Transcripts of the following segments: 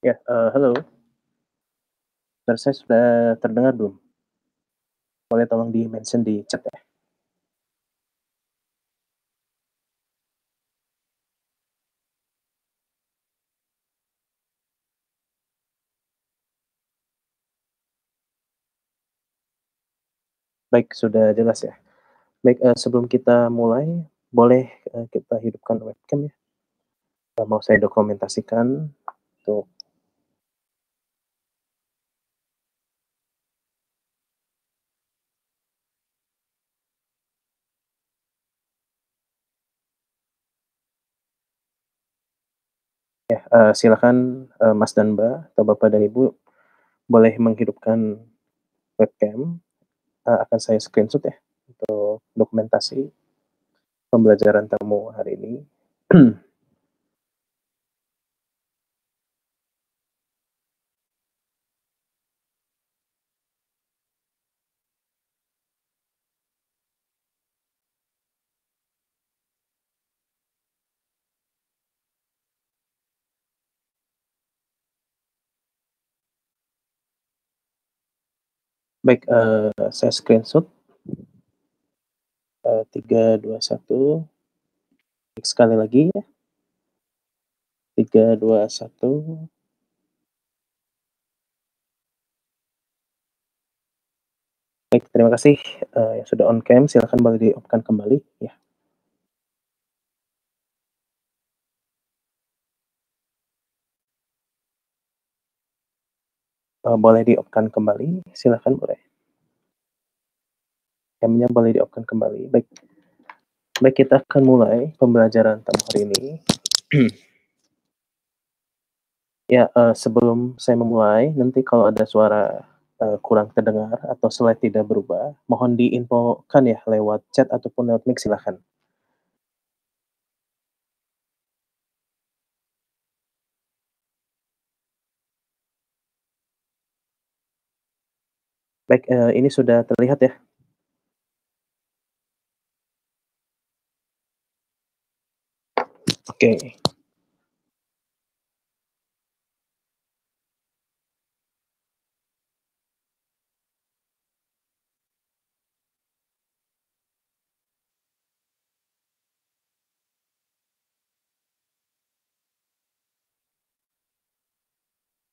Ya, halo. Suara saya sudah terdengar belum? Boleh tolong di-mention di chat ya. Baik, sudah jelas ya. Baik, sebelum kita mulai, boleh, kita hidupkan webcam ya. Mau saya dokumentasikan untuk ya, silakan, Mas dan Mbak atau Bapak dan Ibu boleh menghidupkan webcam, akan saya screenshot ya untuk dokumentasi pembelajaran tamu hari ini. Baik, saya screenshot, 3, 2, 1. Sekali lagi ya, 3, 2, 1. Baik, terima kasih, yang sudah on cam, silakan boleh di-off-kan kembali, ya, boleh di-off-kan kembali, silakan boleh. Cam-nya boleh di-off-kan kembali. Baik baik kita akan mulai pembelajaran tamu hari ini. Ya, sebelum saya memulai, nanti kalau ada suara, kurang terdengar atau slide tidak berubah, mohon diinfokan ya lewat chat ataupun lewat mic silakan. Baik, ini sudah terlihat ya? Oke.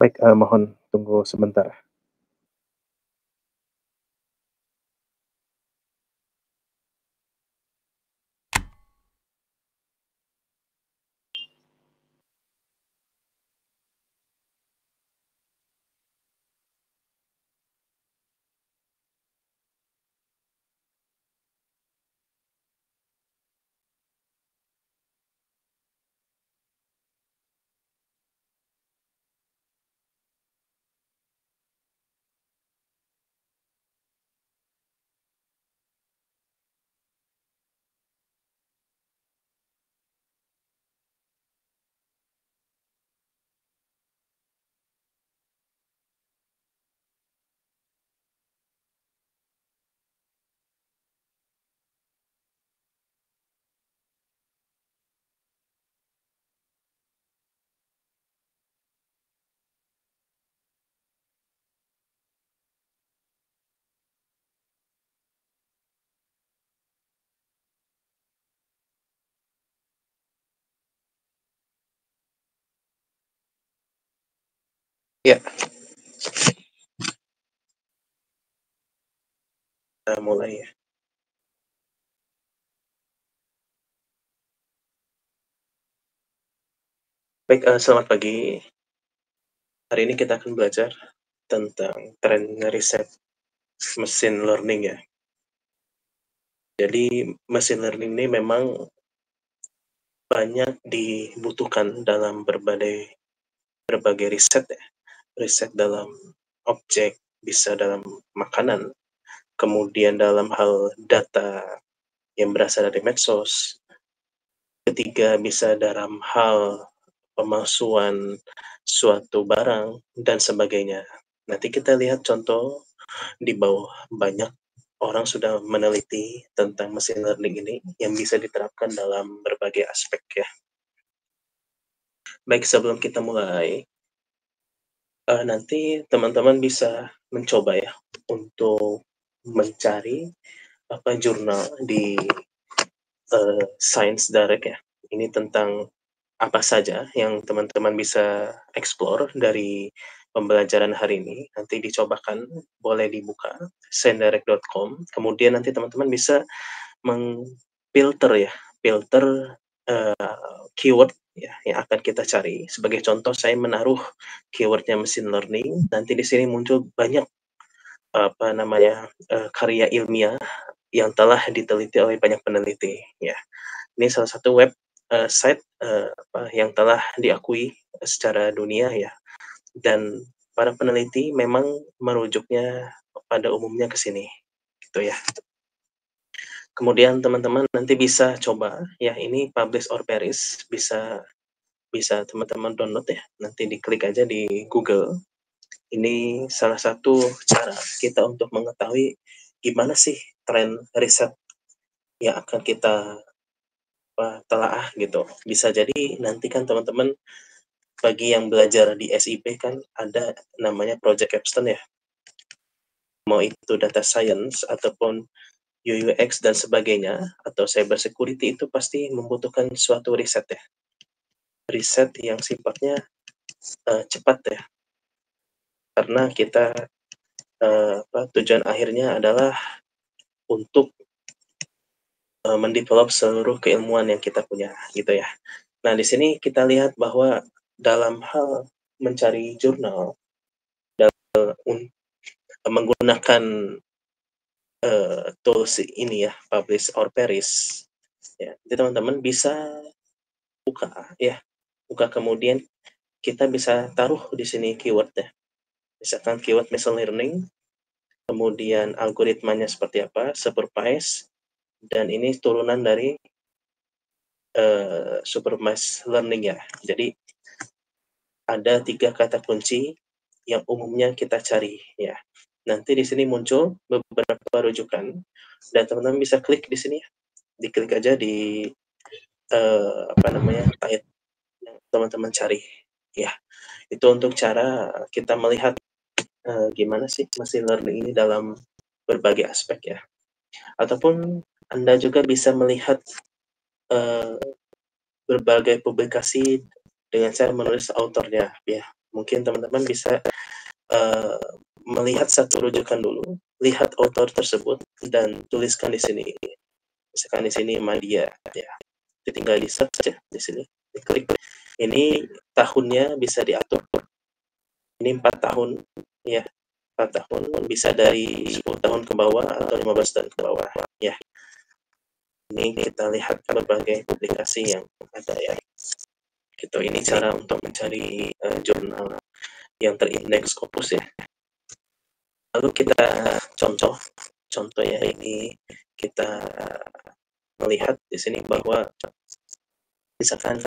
Baik, mohon tunggu sebentar. Ya, mulai ya. Baik, selamat pagi. Hari ini kita akan belajar tentang tren riset machine learning ya. Jadi machine learning ini memang banyak dibutuhkan dalam berbagai riset ya. Riset dalam objek, bisa dalam makanan, kemudian dalam hal data yang berasal dari medsos. Ketiga, bisa dalam hal pemalsuan suatu barang dan sebagainya. Nanti kita lihat contoh di bawah, banyak orang sudah meneliti tentang machine learning ini yang bisa diterapkan dalam berbagai aspek ya. Baik, sebelum kita mulai, nanti teman-teman bisa mencoba ya untuk mencari jurnal di Science Direct ya. Ini tentang apa saja yang teman-teman bisa explore dari pembelajaran hari ini. Nanti dicobakan, boleh dibuka sciencedirect.com. Kemudian nanti teman-teman bisa filter keyword ya yang akan kita cari. Sebagai contoh, saya menaruh keywordnya machine learning. Nanti di sini muncul banyak karya ilmiah yang telah diteliti oleh banyak peneliti. Ya, ini salah satu site yang telah diakui secara dunia ya. Dan para peneliti memang merujuknya pada umumnya ke sini, gitu ya. Kemudian teman-teman nanti bisa coba ya, ini publish or perish, bisa teman-teman download ya, nanti diklik aja di Google. Ini salah satu cara kita untuk mengetahui gimana sih tren riset yang akan kita telaah gitu. Bisa jadi nanti kan teman-teman, bagi yang belajar di SIP kan ada namanya Project Capstone ya. Mau itu data science ataupun UX dan sebagainya, atau cyber security, itu pasti membutuhkan suatu riset ya. Riset yang sifatnya cepat ya. Karena kita tujuan akhirnya adalah untuk mendevelop seluruh keilmuan yang kita punya gitu ya. Nah, di sini kita lihat bahwa dalam hal mencari jurnal menggunakan tools ini ya, publish or perish ya. Jadi teman-teman bisa buka ya, kemudian kita bisa taruh di sini keyword ya. Misalkan keyword machine learning, kemudian algoritmanya seperti apa, supervised, dan ini turunan dari supervised learning ya. Jadi ada 3 kata kunci yang umumnya kita cari ya. Nanti di sini muncul beberapa rujukan dan teman-teman bisa klik di sini ya. Diklik aja di title yang teman-teman cari ya. Itu untuk cara kita melihat gimana sih machine learning ini dalam berbagai aspek ya. Ataupun Anda juga bisa melihat berbagai publikasi dengan cara menulis autornya ya. Mungkin teman-teman bisa melihat satu rujukan dulu, lihat author tersebut dan tuliskan di sini. Misalkan di sini Madia ya. Tinggal di search ya di sini. Diklik. Ini tahunnya bisa diatur. Ini 4 tahun ya. 4 tahun, bisa dari 10 tahun ke bawah atau 15 tahun ke bawah ya. Ini kita lihat berbagai publikasi yang ada ya. Gitu, ini cara untuk mencari jurnal yang terindeks Scopus ya. Lalu kita contoh ya, ini kita melihat di sini bahwa misalkan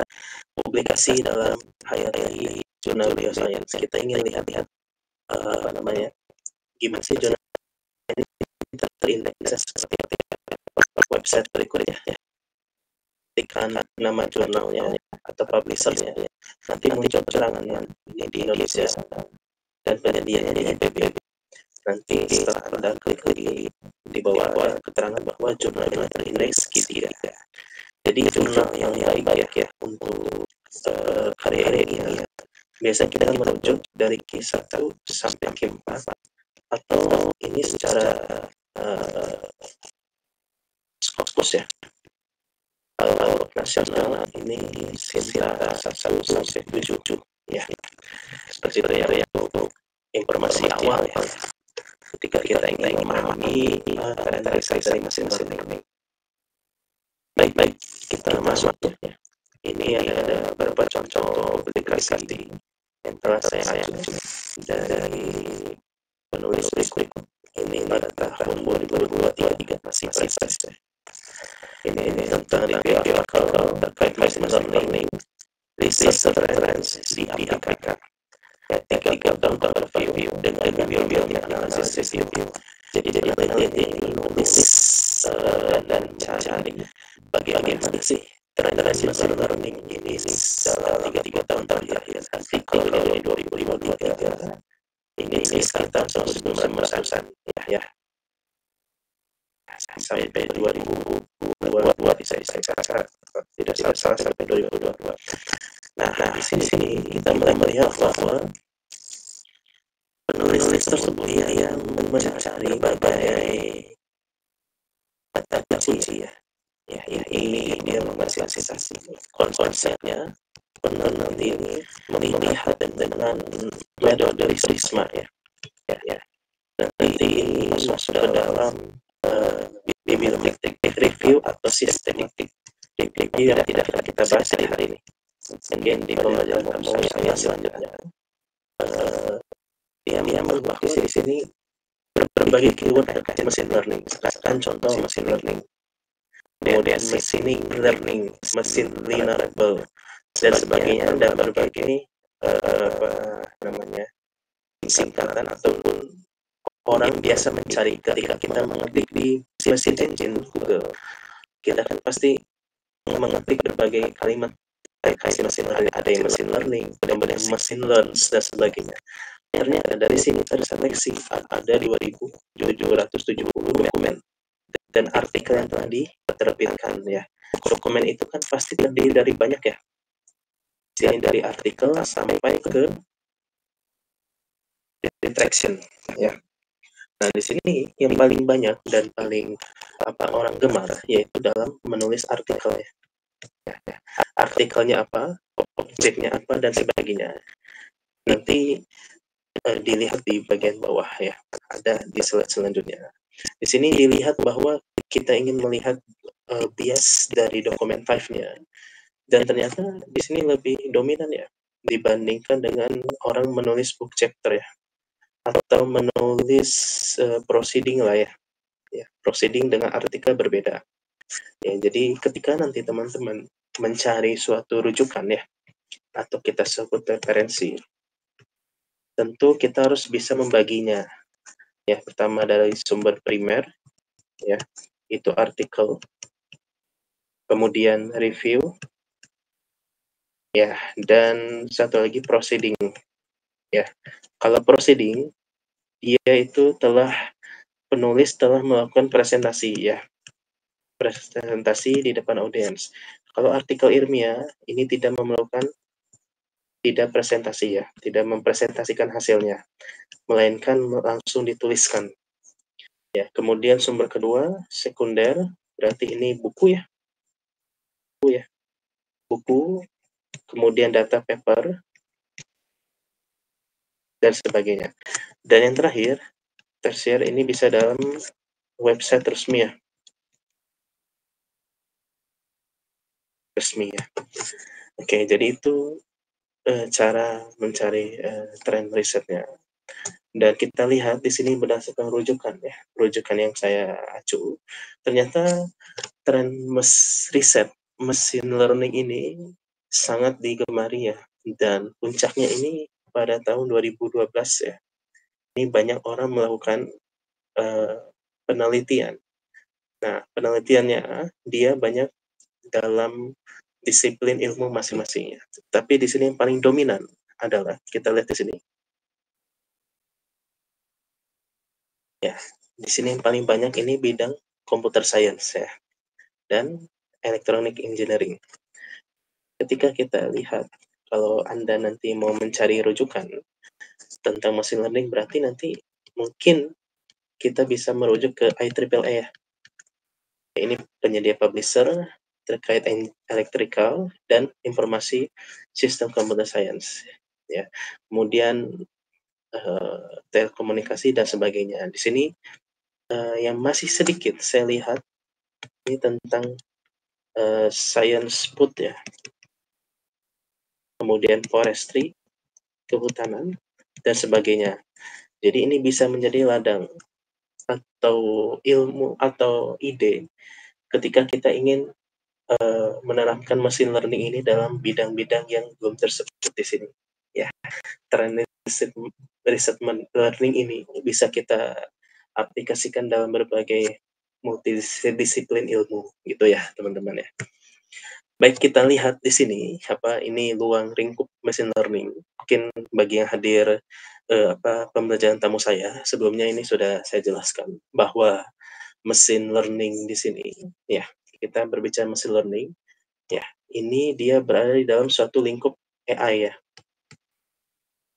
publikasi dalam Hayati Jurnal Bioscience, kita ingin lihat gimana sih jurnal ini terindeks seperti website berikutnya ya. Ketikkan nama jurnalnya atau publishernya, nanti muncul keterangan ini di Indonesia dan penyediaannya di PBB. Nanti setelah Anda klik di bawah ada keterangan bahwa jurnal ini terindeks Q3. Jadi jurnal yang baik ya untuk karya ini ya. Biasanya kita merujuk dari Q1 sampai Q4 atau ini secara Scopus ya. Kalau nasional ini Sinta 1 sampai 7 ya. Seperti itu ya untuk informasi awal ya. Ketika kita ingin memahami karakteristik dari masing-masing learning. Baik, kita masuk ya. Ini ada beberapa contoh publikasi yang telah saya ajak dari penulis berikut. Ini pada tahun 2023 masih proses ya. Ini tentang review artikel terkait machine learning, research reference di Afrika. Tiga tahun review dan review analisis review. Jadi peneliti ini menulis dan cari bagaimana sih tren machine learning ini dalam 3 tahun terakhir. Artikel ini 2053 sampai 2022 bisa rasa tidak salah sampai 2022. Nah, di sini kita mulai melihat bahwa penulis tersebut yang mencari berbagai kata kunci ya. Ini dia memfasilitasi konsepnya. Peneliti ini melihat dengan metode prisma ya. Nanti ini masuk ke dalam bibliotek review atau sistematik review yang tidak akan kita bahas di hari ini. Mungkin di pembelajaran saya selanjutnya. Dia bahwa di sini berbagai keyword terkait mesin learning. Misalkan contoh mesin learning, kemudian machine learning, machine learnable, dan sebagainya, dan berbagai singkatan ataupun orang biasa mencari ketika kita mengetik di mesin engine Google. Kita kan pasti mengetik berbagai kalimat terkait mesin learning, ada yang mesin learning, kemudian mesin learns dan sebagainya. Ternyata dari sini terseleksi ada 2.770 dokumen dan artikel yang telah diterbitkan ya. Dokumen itu kan pasti terdiri dari banyak ya. Selain dari artikel sampai ke retraction ya. Nah, di sini yang paling banyak dan paling orang gemar yaitu dalam menulis artikel ya. Artikelnya apa, objeknya apa, dan sebagainya. Nanti dilihat di bagian bawah ya, ada di slide selanjutnya. Di sini dilihat bahwa kita ingin melihat bias dari dokumen 5-nya, dan ternyata di sini lebih dominan ya dibandingkan dengan orang menulis book chapter ya, atau menulis proceeding lah ya, proceeding dengan artikel berbeda. Ya, jadi ketika nanti teman-teman mencari suatu rujukan ya, atau kita sebut referensi, tentu kita harus bisa membaginya. Ya, pertama dari sumber primer, ya, itu artikel, kemudian review, ya, dan satu lagi proceeding. Ya, kalau proceeding, dia itu penulis telah melakukan presentasi ya, presentasi di depan audiens. Kalau artikel ilmiah ini tidak presentasi ya, tidak mempresentasikan hasilnya, melainkan langsung dituliskan. Ya, kemudian sumber kedua, sekunder, berarti ini buku ya. Buku, kemudian data paper, dan sebagainya. Dan yang terakhir, tersier ini bisa dalam website resmi ya. Oke, jadi itu cara mencari tren risetnya. Dan kita lihat di sini berdasarkan rujukan ya, rujukan yang saya acu. Ternyata tren riset mesin learning ini sangat digemari ya, dan puncaknya ini pada tahun 2012 ya. Ini banyak orang melakukan penelitian. Nah, penelitiannya dia banyak dalam disiplin ilmu masing-masingnya. Tapi di sini yang paling dominan adalah, kita lihat di sini. Ya, di sini yang paling banyak ini bidang computer science ya, dan electronic engineering. Ketika kita lihat, kalau Anda nanti mau mencari rujukan tentang machine learning, berarti nanti mungkin kita bisa merujuk ke IEEE ya. Ini penyedia publisher terkait electrical dan informasi sistem computer science ya. Kemudian telekomunikasi dan sebagainya. Di sini yang masih sedikit saya lihat ini tentang science food ya. Kemudian forestry, kehutanan, dan sebagainya. Jadi ini bisa menjadi ladang atau ilmu atau ide ketika kita ingin menerapkan machine learning ini dalam bidang-bidang yang belum tersebut di sini. Ya, tren riset learning ini bisa kita aplikasikan dalam berbagai multidisiplin ilmu, gitu ya, teman-teman ya. Baik, kita lihat di sini ini luang lingkup machine learning. Mungkin bagi yang hadir pembelajaran tamu saya sebelumnya ini sudah saya jelaskan bahwa machine learning di sini, ya, kita berbicara machine learning, ya, ini dia berada di dalam suatu lingkup AI ya.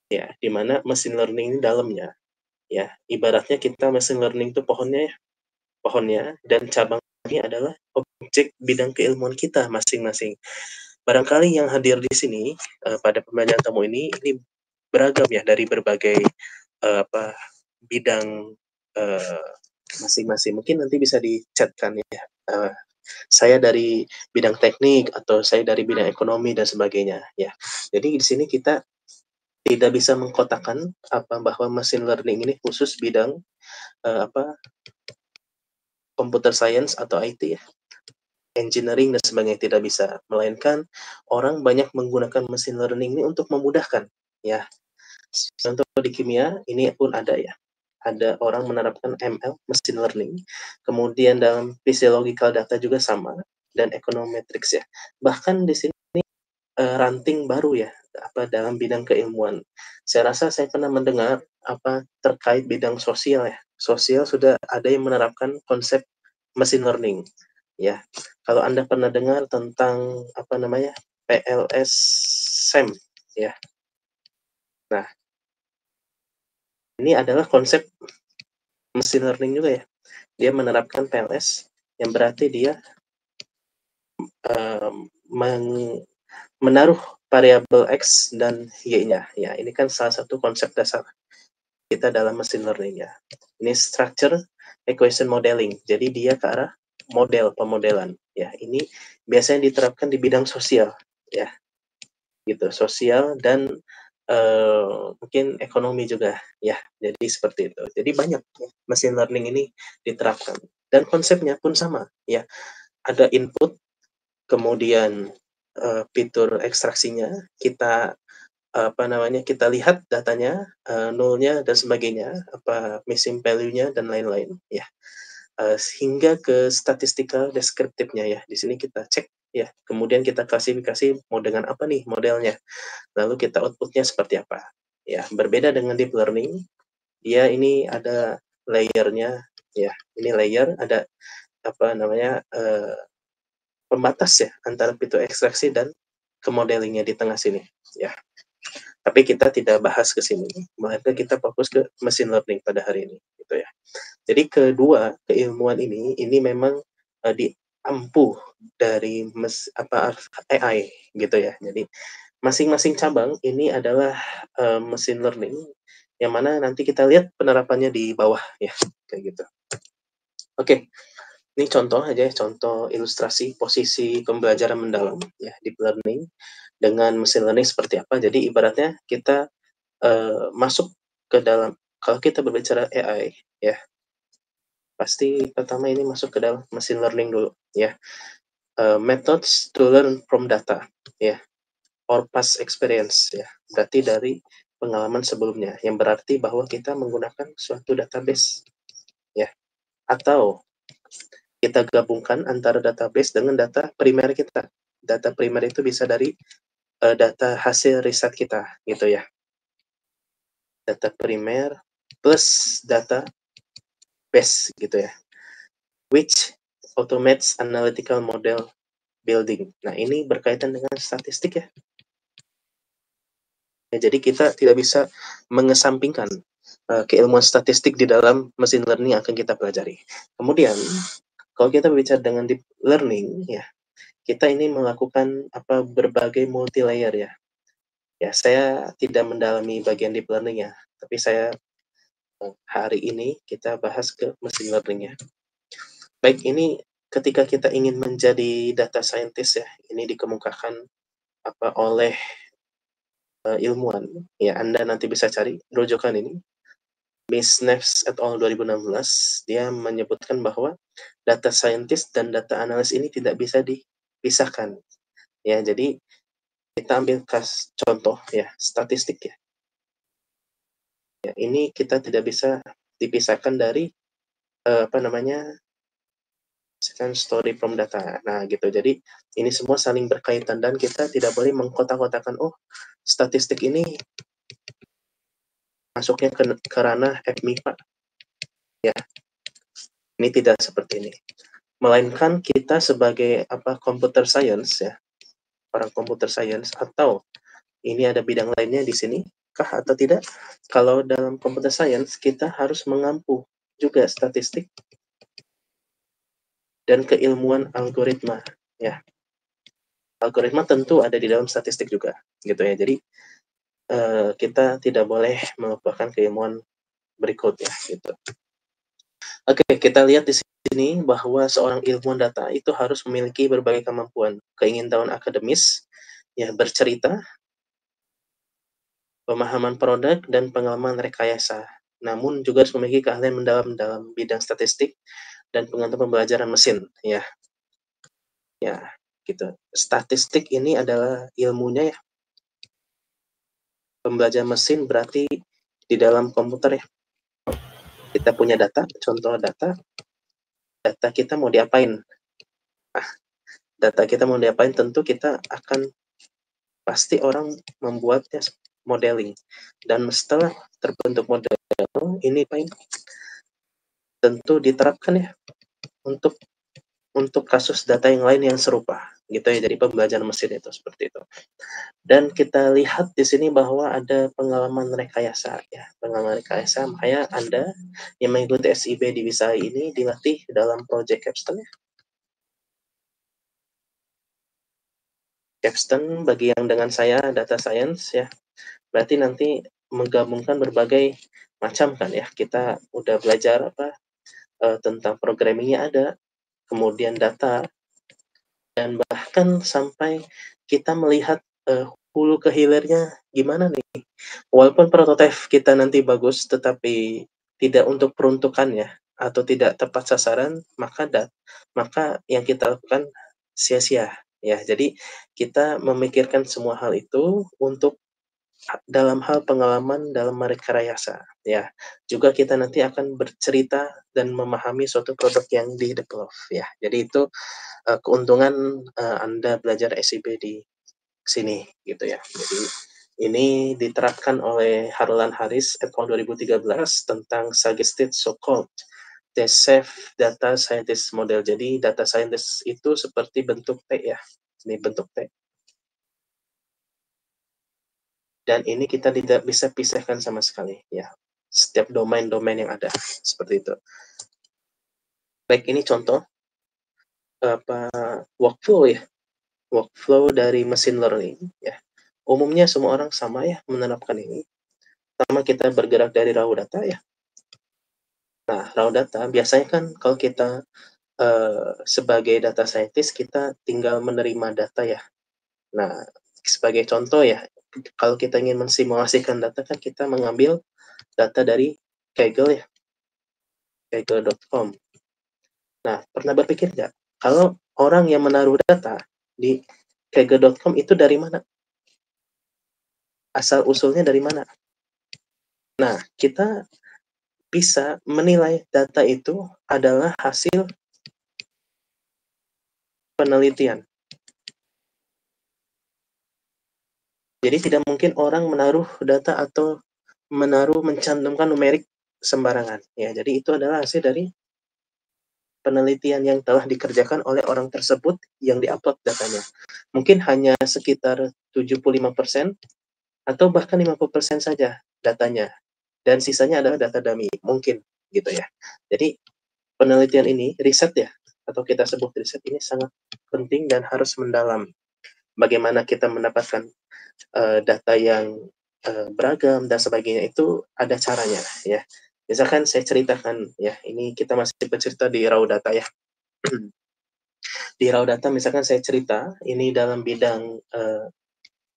Ya, di mana machine learning ini dalamnya, ya, ibaratnya kita machine learning itu pohonnya dan cabangnya adalah objek bidang keilmuan kita masing-masing. Barangkali yang hadir di sini pada pembelajaran tamu ini beragam ya dari berbagai bidang masing-masing. Mungkin nanti bisa dicatkan ya. Saya dari bidang teknik atau saya dari bidang ekonomi dan sebagainya ya. Jadi di sini kita tidak bisa mengkotakkan bahwa machine learning ini khusus bidang computer science atau IT ya, engineering dan sebagainya, tidak bisa. Melainkan orang banyak menggunakan machine learning ini untuk memudahkan ya. Contoh di kimia ini pun ada ya. Ada orang menerapkan ML, machine learning. Kemudian dalam physiological data juga sama, dan econometrics ya. Bahkan di sini ranting baru ya dalam bidang keilmuan. Saya rasa saya pernah mendengar terkait bidang sosial ya. Sosial sudah ada yang menerapkan konsep machine learning ya. Kalau Anda pernah dengar tentang PLS SEM ya. Nah, ini adalah konsep machine learning juga ya. Dia menerapkan PLS yang berarti dia menaruh variabel X dan Y-nya. Ya, ini kan salah satu konsep dasar kita dalam machine learning ya. Ini structure equation modeling. Jadi dia ke arah pemodelan. Ya, ini biasanya diterapkan di bidang sosial ya. Gitu, sosial dan mungkin ekonomi juga ya. Jadi seperti itu. Jadi banyak ya, machine learning ini diterapkan dan konsepnya pun sama ya. Ada input, kemudian fitur ekstraksinya kita kita lihat datanya, nolnya dan sebagainya, missing value-nya dan lain-lain ya. Hingga ke statistical descriptive-nya ya. Di sini kita cek ya, kemudian kita klasifikasi mau dengan apa nih modelnya. Lalu kita output-nya seperti apa. Ya, berbeda dengan deep learning, dia ini ada layer-nya ya. Ini layer ada pembatas ya antara fitur ekstraksi dan ke modelingnya di tengah sini ya. Tapi kita tidak bahas ke sini, melainkan kita fokus ke machine learning pada hari ini gitu ya. Jadi kedua keilmuan ini memang diampuh dari AI gitu ya. Jadi masing-masing cabang ini adalah machine learning yang mana nanti kita lihat penerapannya di bawah ya kayak gitu. Oke. Ini contoh aja ya, contoh ilustrasi posisi pembelajaran mendalam ya deep learning dengan machine learning seperti apa. Jadi ibaratnya kita masuk ke dalam, kalau kita berbicara AI ya, pasti pertama ini masuk ke dalam machine learning dulu ya. Methods to learn from data ya, or past experience ya. Berarti dari pengalaman sebelumnya, yang berarti bahwa kita menggunakan suatu database ya, atau kita gabungkan antara database dengan data primer kita. Data primer itu bisa dari data hasil riset kita gitu ya. Data primer plus data base gitu ya. Which automates analytical model building. Nah, ini berkaitan dengan statistik ya. Jadi kita tidak bisa mengesampingkan keilmuan statistik di dalam machine learning yang akan kita pelajari. Kemudian, kalau kita berbicara dengan deep learning ya, kita ini melakukan berbagai multi layer ya. Ya, saya tidak mendalami bagian deep learning ya, tapi saya hari ini kita bahas ke machine learning ya. Baik, ini ketika kita ingin menjadi data scientist ya, ini dikemukakan oleh ilmuwan ya. Anda nanti bisa cari rujukan ini. Miss Neves et al. 2016, dia menyebutkan bahwa data scientist dan data analis ini tidak bisa dipisahkan. Ya, jadi kita ambil contoh ya, statistik ya. Ya, ini kita tidak bisa dipisahkan dari story from data. Nah, gitu. Jadi ini semua saling berkaitan dan kita tidak boleh mengkotak-kotakan, oh, statistik ini masuknya ke ranah FMIPA. Ya. Ini tidak seperti ini. Melainkan kita sebagai computer science ya, orang computer science, atau ini ada bidang lainnya di sini kah atau tidak? Kalau dalam computer science kita harus mengampu juga statistik dan keilmuan algoritma ya. Algoritma tentu ada di dalam statistik juga gitu ya. Jadi kita tidak boleh melupakan keilmuan berikutnya gitu. Oke, kita lihat di sini bahwa seorang ilmuwan data itu harus memiliki berbagai kemampuan, keingintahuan akademis, ya bercerita, pemahaman produk, dan pengalaman rekayasa. Namun juga harus memiliki keahlian mendalam dalam bidang statistik dan pengetahuan pembelajaran mesin, ya. Ya, gitu. Statistik ini adalah ilmunya ya. Pembelajaran mesin berarti di dalam komputer ya. Kita punya data, contoh data kita mau diapain? Nah, data kita mau diapain tentu kita akan pasti orang membuatnya modeling. Dan setelah terbentuk model ini tentu diterapkan ya untuk kasus data yang lain yang serupa gitu ya. Jadi pembelajaran mesin itu seperti itu. Dan kita lihat di sini bahwa ada pengalaman rekayasa ya, pengalaman rekayasa. Makanya Anda yang mengikuti SIB di Wisai ini dilatih dalam proyek Capstone ya. Capstone bagi yang dengan saya data science ya, berarti nanti menggabungkan berbagai macam kan ya. Kita udah belajar tentang programmingnya ada, kemudian data, dan bahkan sampai kita melihat hulu ke hilirnya gimana nih. Walaupun prototipe kita nanti bagus, tetapi tidak untuk peruntukannya atau tidak tepat sasaran, maka yang kita lakukan sia-sia ya. Jadi kita memikirkan semua hal itu untuk dalam hal pengalaman dalam merekayasa ya. Juga kita nanti akan bercerita dan memahami suatu produk yang di-develop ya. Jadi itu keuntungan Anda belajar SIB di sini gitu ya. Jadi ini diterapkan oleh Harlan Harris et al. 2013 tentang Suggested So-Called The Safe Data Scientist Model. Jadi data scientist itu seperti bentuk T ya. Ini bentuk T. Dan ini kita tidak bisa pisahkan sama sekali ya. Setiap domain-domain yang ada seperti itu. Baik, ini contoh workflow ya. Workflow dari machine learning ya. Umumnya semua orang sama ya menerapkan ini. Pertama kita bergerak dari raw data ya. Nah, raw data biasanya kan kalau kita sebagai data scientist kita tinggal menerima data ya. Nah, sebagai contoh ya, kalau kita ingin mensimulasikan data kan kita mengambil data dari Kaggle ya, kaggle.com. Nah, pernah berpikir nggak kalau orang yang menaruh data di kaggle.com itu dari mana? Asal usulnya dari mana? Nah, kita bisa menilai data itu adalah hasil penelitian. Jadi tidak mungkin orang menaruh data atau mencantumkan numerik sembarangan ya. Jadi itu adalah hasil dari penelitian yang telah dikerjakan oleh orang tersebut yang diupload datanya. Mungkin hanya sekitar 75% atau bahkan 50% saja datanya. Dan sisanya adalah data dummy, mungkin gitu ya. Jadi penelitian ini, riset ya, atau kita sebut riset ini sangat penting dan harus mendalam. Bagaimana kita mendapatkan data yang beragam dan sebagainya itu ada caranya ya. Misalkan saya ceritakan ya, ini kita masih bercerita di raw data ya. Di raw data misalkan saya cerita ini dalam bidang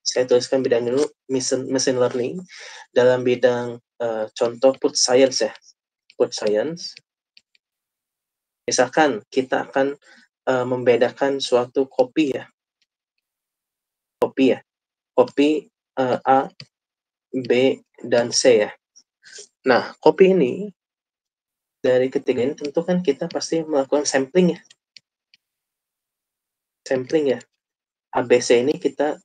saya tuliskan bidang dulu machine learning dalam bidang contoh food science ya. Food science. Misalkan kita akan membedakan suatu kopi ya. Kopi A, B, dan C ya. Nah, kopi ini dari ketiga ini tentu kan kita pasti melakukan sampling ya. Sampling ya. ABC ini kita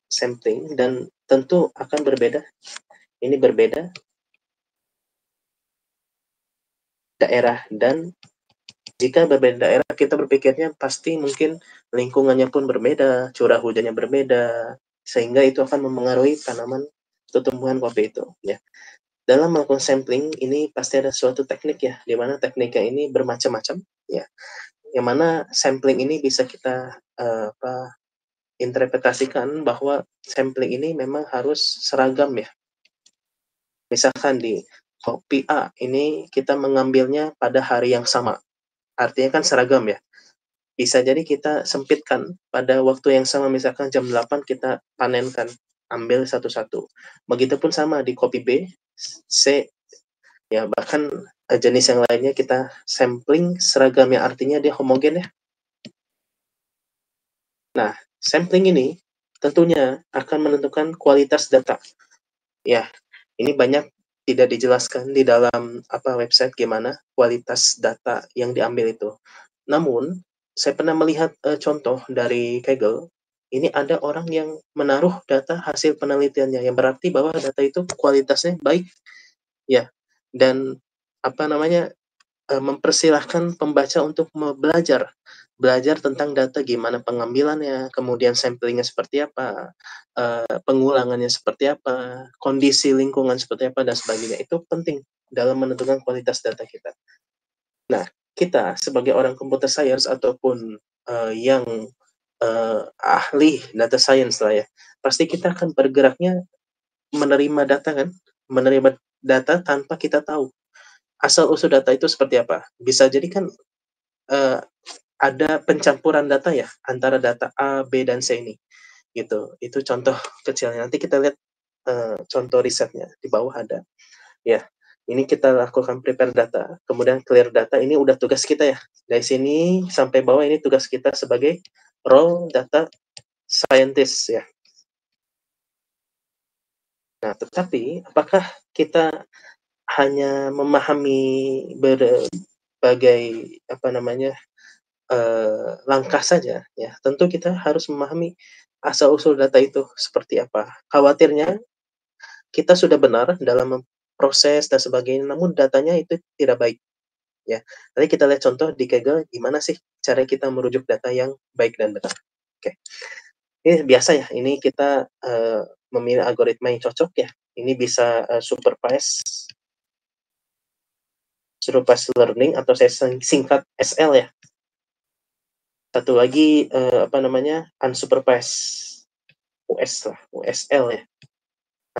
sampling dan tentu akan berbeda. Ini berbeda daerah dan Jika berbeda daerah kita berpikirnya pasti mungkin lingkungannya pun berbeda, curah hujannya berbeda, sehingga itu akan memengaruhi tanaman atau tumbuhan kopi itu, ya. Dalam melakukan sampling ini pasti ada suatu teknik ya, di mana tekniknya ini bermacam-macam, ya. Yang mana sampling ini bisa kita, interpretasikan bahwa sampling ini memang harus seragam ya. Misalkan di kopi A ini kita mengambilnya pada hari yang sama, artinya kan seragam ya. Bisa jadi kita sempitkan pada waktu yang sama, misalkan jam 8 kita panenkan, ambil satu-satu. Begitupun sama di kopi B, C, ya bahkan jenis yang lainnya kita sampling seragam yang artinya dia homogen ya. Nah, sampling ini tentunya akan menentukan kualitas data. Ya, ini banyak tidak dijelaskan di dalam website gimana kualitas data yang diambil itu. Namun, saya pernah melihat contoh dari Kaggle. Ini ada orang yang menaruh data hasil penelitiannya, yang berarti bahwa data itu kualitasnya baik, ya. Dan mempersilahkan pembaca untuk belajar tentang data, gimana pengambilannya, kemudian samplingnya seperti apa, pengulangannya seperti apa, kondisi lingkungan seperti apa, dan sebagainya. Itu penting dalam menentukan kualitas data kita. Nah, kita sebagai orang computer science ataupun yang ahli data science lah ya, pasti kita akan bergeraknya menerima data kan, menerima data tanpa kita tahu asal-usul data itu seperti apa. Bisa jadi kan eee, ada pencampuran data ya, antara data A, B, dan C ini, gitu. Itu contoh kecilnya. Nanti kita lihat contoh risetnya, di bawah ada. Ya, ini kita lakukan prepare data, kemudian clear data, ini udah tugas kita ya. Dari sini sampai bawah ini tugas kita sebagai role data scientist ya. Nah, tetapi apakah kita hanya memahami berbagai langkah saja ya? Tentu kita harus memahami asal-usul data itu seperti apa. Khawatirnya kita sudah benar dalam memproses dan sebagainya, namun datanya itu tidak baik. Ya, nanti kita lihat contoh di Kaggle gimana sih cara kita merujuk data yang baik dan benar. Oke, ini biasa ya, ini kita, memilih algoritma yang cocok ya, ini bisa, supervised learning atau saya singkat SL ya. Satu lagi, unsupervised, US lah, USL ya,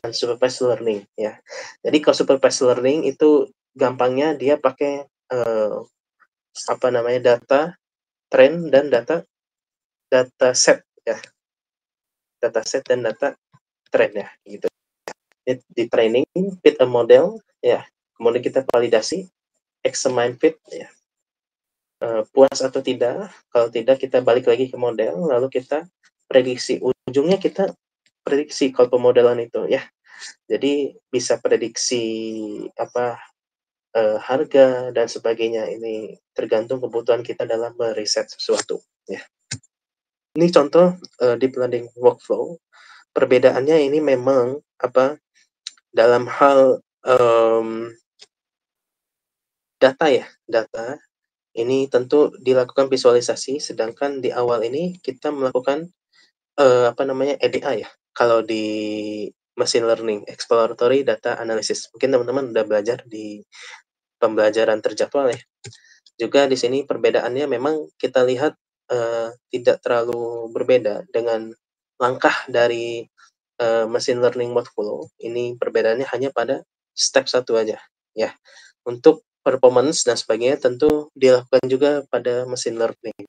unsupervised learning ya. Jadi kalau supervised learning itu gampangnya dia pakai, data trend dan data set ya, data set dan data trend ya, gitu. Di training, fit a model ya, kemudian kita validasi, examine fit ya, puas atau tidak, kalau tidak kita balik lagi ke model, lalu kita prediksi, ujungnya kita prediksi kalau pemodelan itu ya. Jadi bisa prediksi harga dan sebagainya, ini tergantung kebutuhan kita dalam meriset sesuatu ya. Ini contoh deep learning workflow. Perbedaannya ini memang dalam hal data ya, data ini tentu dilakukan visualisasi, sedangkan di awal ini kita melakukan EDA ya. Kalau di machine learning, exploratory data analysis. Mungkin teman-teman udah belajar di pembelajaran terjadwal ya. Juga di sini perbedaannya memang kita lihat tidak terlalu berbeda dengan langkah dari machine learning workflow. Ini perbedaannya hanya pada step satu aja ya. Untuk performance dan sebagainya tentu dilakukan juga pada machine learning.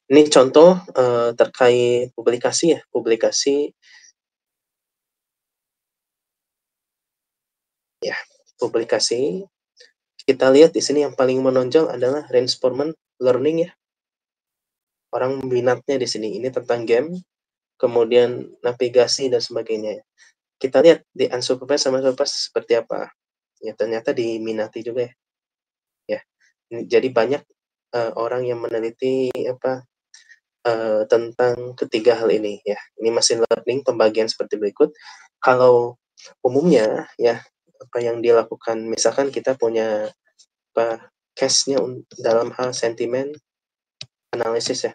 Ini contoh terkait publikasi ya, publikasi ya, publikasi. Kita lihat di sini yang paling menonjol adalah reinforcement learning ya. Orang minatnya di sini, ini tentang game, kemudian navigasi dan sebagainya. Kita lihat di unsupervised sama supervised seperti apa. Ya ternyata diminati juga ya. Ya, jadi banyak orang yang meneliti tentang ketiga hal ini ya. Ini machine learning pembagian seperti berikut. Kalau umumnya ya, apa yang dilakukan, misalkan kita punya case-nya dalam hal sentimen analisis ya.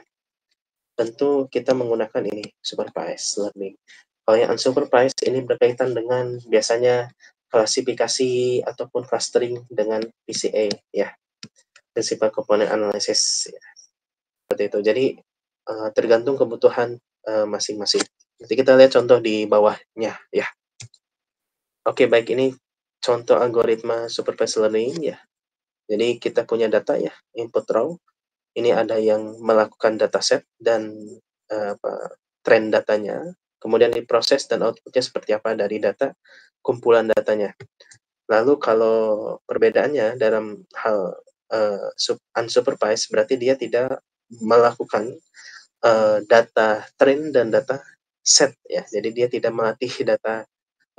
Tentu kita menggunakan ini, supervised learning. Kalau yang unsupervised ini berkaitan dengan biasanya klasifikasi ataupun clustering dengan PCA ya, Principal Component Analysis ya. Seperti itu. Jadi tergantung kebutuhan masing-masing. Nanti kita lihat contoh di bawahnya ya. Oke, baik, ini contoh algoritma supervised learning ya. Jadi kita punya data ya, input raw. Ini ada yang melakukan dataset dan tren datanya, kemudian diproses dan outputnya seperti apa dari data kumpulan datanya. Lalu kalau perbedaannya dalam hal unsupervised, berarti dia tidak melakukan data tren dan data set ya. Jadi dia tidak melatih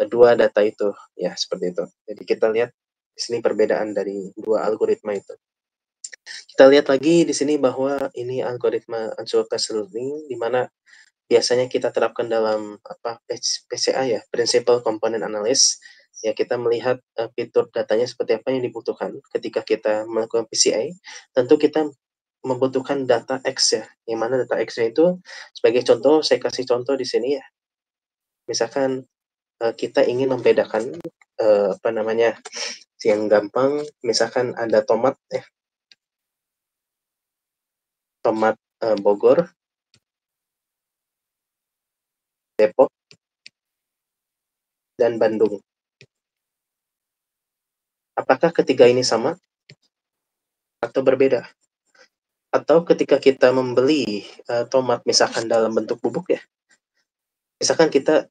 dua data itu ya, seperti itu. Jadi kita lihat di sini perbedaan dari dua algoritma itu. Kita lihat lagi di sini bahwa ini algoritma unsupervised learning di mana biasanya kita terapkan dalam PCA ya, Principal Component Analysis. Ya, kita melihat fitur datanya seperti apa yang dibutuhkan ketika kita melakukan PCA. Tentu kita membutuhkan data X ya, yang mana data X-nya itu sebagai contoh, saya kasih contoh di sini ya. Misalkan kita ingin membedakan yang gampang, misalkan ada tomat ya, tomat Bogor, Depok, dan Bandung. Apakah ketiga ini sama atau berbeda? Atau ketika kita membeli tomat misalkan dalam bentuk bubuk ya, misalkan kita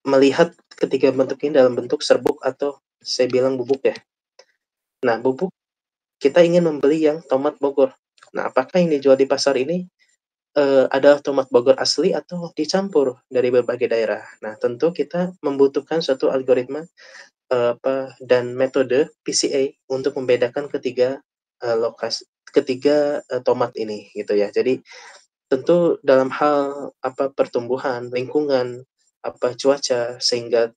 melihat ketiga bentuk ini dalam bentuk serbuk atau saya bilang bubuk ya. Nah, bubuk kita ingin membeli yang tomat Bogor. Nah, apakah yang dijual di pasar ini adalah tomat Bogor asli atau dicampur dari berbagai daerah? Nah, tentu kita membutuhkan suatu algoritma dan metode PCA untuk membedakan ketiga tomat ini gitu ya. Jadi tentu dalam hal pertumbuhan, lingkungan, cuaca sehingga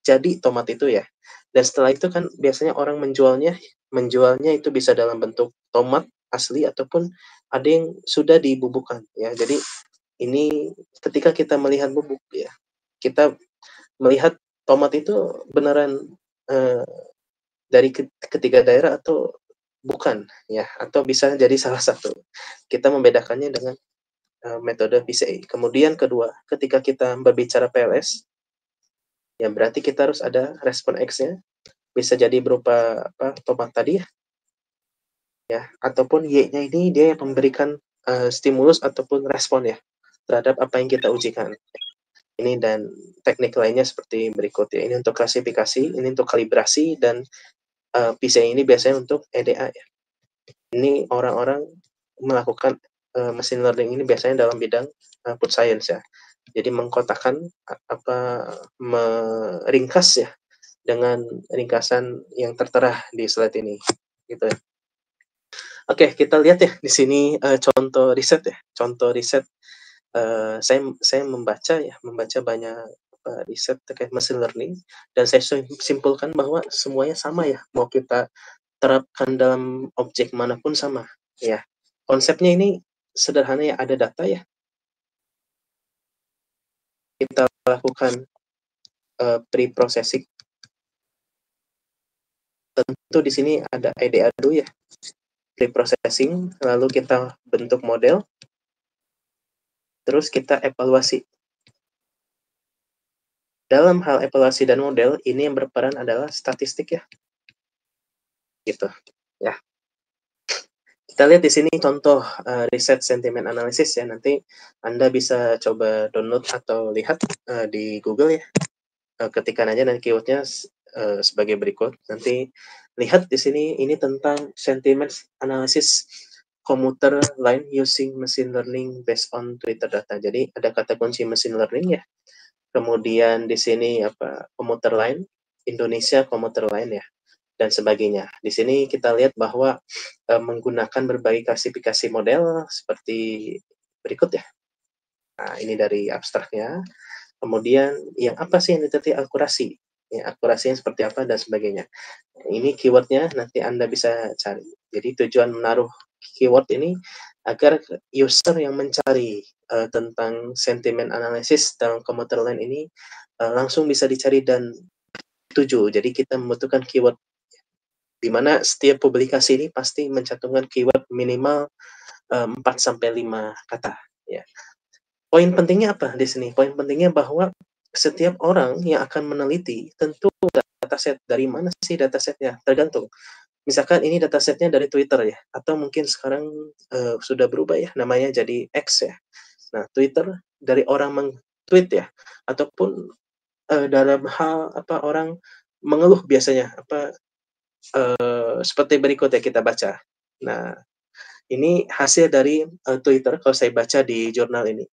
jadi tomat itu ya. Dan setelah itu kan biasanya orang menjualnya itu bisa dalam bentuk tomat asli ataupun ada yang sudah dibubukkan ya. Jadi ini ketika kita melihat bubuk ya, kita melihat tomat itu beneran dari ketiga daerah atau bukan ya, atau bisa jadi salah satu. Kita membedakannya dengan metode PCA. Kemudian kedua, ketika kita berbicara PLS, ya berarti kita harus ada respon X-nya, bisa jadi berupa tomat tadi ya, ataupun Y-nya ini dia yang memberikan stimulus ataupun respon ya terhadap apa yang kita ujikan. Ini dan teknik lainnya seperti berikut ya. Ini untuk klasifikasi, ini untuk kalibrasi, dan PCA ini biasanya untuk EDA ya. Ini orang-orang melakukan machine learning ini biasanya dalam bidang food science ya. Jadi mengkotakkan meringkas ya dengan ringkasan yang tertera di slide ini gitu ya. Oke, kita lihat ya di sini contoh riset ya. Contoh riset saya membaca banyak riset terkait machine learning, dan saya simpulkan bahwa semuanya sama ya, mau kita terapkan dalam objek manapun sama ya. Konsepnya ini sederhana ya, ada data ya, kita lakukan pre-processing. Tentu di sini ada EDA dulu ya, pre-processing, lalu kita bentuk model, terus kita evaluasi. Dalam hal evaluasi dan model, ini yang berperan adalah statistik ya. Gitu. Ya. Kita lihat di sini contoh riset sentiment analysis ya. Nanti Anda bisa coba download atau lihat di Google ya. Ketikkan aja dan keywordnya sebagai berikut. Nanti lihat di sini, ini tentang sentiment analysis commuter line using machine learning based on Twitter data. Jadi ada kata kunci machine learning ya. Kemudian di sini commuter line, Indonesia commuter line ya, dan sebagainya. Di sini kita lihat bahwa menggunakan berbagai klasifikasi model seperti berikut ya. Nah, ini dari abstraknya. Kemudian yang apa sih yang diteliti? Akurasi. ya, akurasinya seperti apa dan sebagainya. Ini keyword-nya nanti Anda bisa cari. Jadi tujuan menaruh keyword ini agar user yang mencari, tentang sentimen analisis dalam komuter lain ini, langsung bisa dicari dan tuju. Jadi kita membutuhkan keyword, di mana setiap publikasi ini pasti mencantumkan keyword minimal, 4 sampai 5 kata, ya. Poin pentingnya apa di sini? Poin pentingnya bahwa setiap orang yang akan meneliti tentu dataset, dari mana sih datasetnya? Tergantung. Misalkan ini datasetnya dari Twitter ya, atau mungkin sekarang, sudah berubah ya, namanya jadi X ya. Nah, Twitter dari orang meng-tweet ya, ataupun, dalam hal apa, orang mengeluh biasanya, apa, seperti berikut ya kita baca. Nah, ini hasil dari, Twitter kalau saya baca di jurnal ini.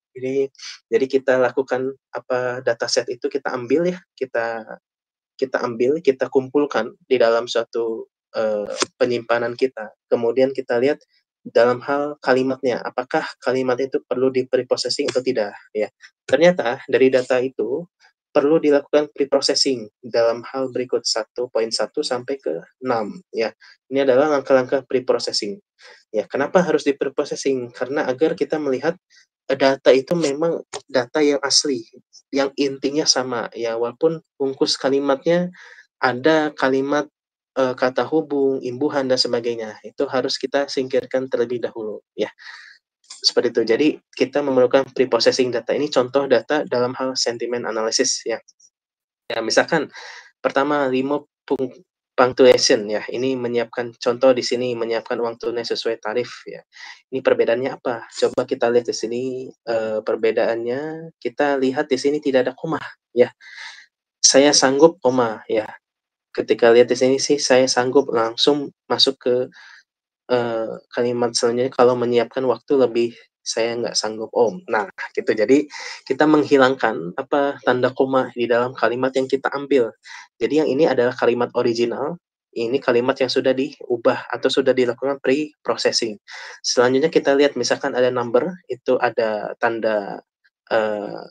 Jadi kita lakukan apa, dataset itu kita ambil ya, kita ambil, kita kumpulkan di dalam suatu, penyimpanan kita. Kemudian kita lihat dalam hal kalimatnya, apakah kalimat itu perlu di-preprocessing atau tidak, ya. Ternyata dari data itu perlu dilakukan preprocessing dalam hal berikut 1.1 sampai ke 6, ya. Ini adalah langkah-langkah preprocessing. Ya, kenapa harus di-preprocessing? Karena agar kita melihat, data itu memang data yang asli, yang intinya sama, ya walaupun bungkus kalimatnya ada kalimat, kata hubung, imbuhan, dan sebagainya. Itu harus kita singkirkan terlebih dahulu, ya, seperti itu. Jadi kita memerlukan preprocessing data. Ini contoh data dalam hal sentiment analysis, ya. Ya, misalkan pertama, remove punctuation ya, ini menyiapkan contoh di sini menyiapkan uang tunai sesuai tarif ya. Ini perbedaannya apa? Coba kita lihat di sini, perbedaannya, kita lihat di sini tidak ada koma ya. Saya sanggup koma ya. Ketika lihat di sini sih saya sanggup, langsung masuk ke kalimat selanjutnya, kalau menyiapkan waktu lebih saya nggak sanggup Om. Nah, gitu. Jadi kita menghilangkan apa, tanda koma di dalam kalimat yang kita ambil. Jadi yang ini adalah kalimat original, ini kalimat yang sudah diubah atau sudah dilakukan pre-processing. Selanjutnya kita lihat misalkan ada number, itu ada tanda, eee,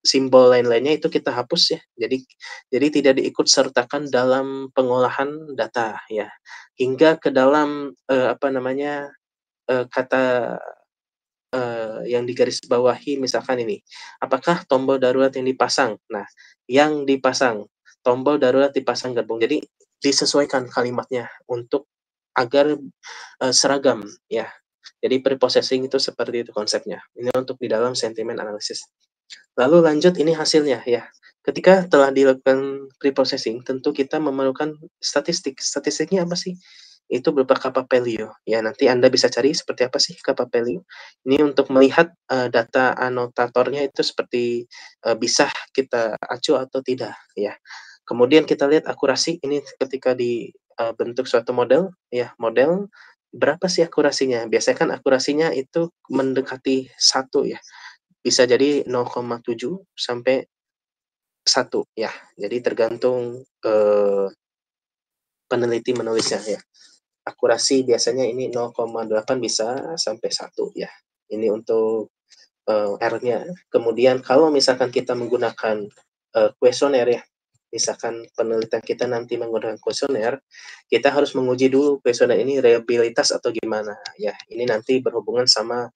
simbol lain-lainnya itu kita hapus ya. Jadi tidak diikut sertakan dalam pengolahan data ya. Hingga ke dalam, apa namanya, kata, yang digarisbawahi misalkan ini, apakah tombol darurat yang dipasang? Nah, yang dipasang, tombol darurat dipasang gerbong. Jadi disesuaikan kalimatnya untuk agar, seragam ya. Jadi preprocessing itu seperti itu konsepnya. Ini untuk di dalam sentiment analysis. Lalu lanjut ini hasilnya ya. Ketika telah dilakukan preprocessing, tentu kita memerlukan statistik. Statistiknya apa sih? Itu berupa kappa value. Ya, nanti Anda bisa cari seperti apa sih kappa value. Ini untuk melihat, data anotatornya itu seperti, bisa kita acu atau tidak, ya. Kemudian kita lihat akurasi, ini ketika bentuk suatu model, ya, model berapa sih akurasinya? Biasanya kan akurasinya itu mendekati 1 ya. Bisa jadi 0,7 sampai 1 ya. Jadi tergantung, peneliti menulisnya ya. Akurasi biasanya ini 0,8 bisa sampai 1 ya. Ini untuk, R-nya. Kemudian kalau misalkan kita menggunakan, kuesioner ya, misalkan penelitian kita nanti menggunakan kuesioner, kita harus menguji dulu kuesioner ini reliabilitas atau gimana ya. Ini nanti berhubungan sama,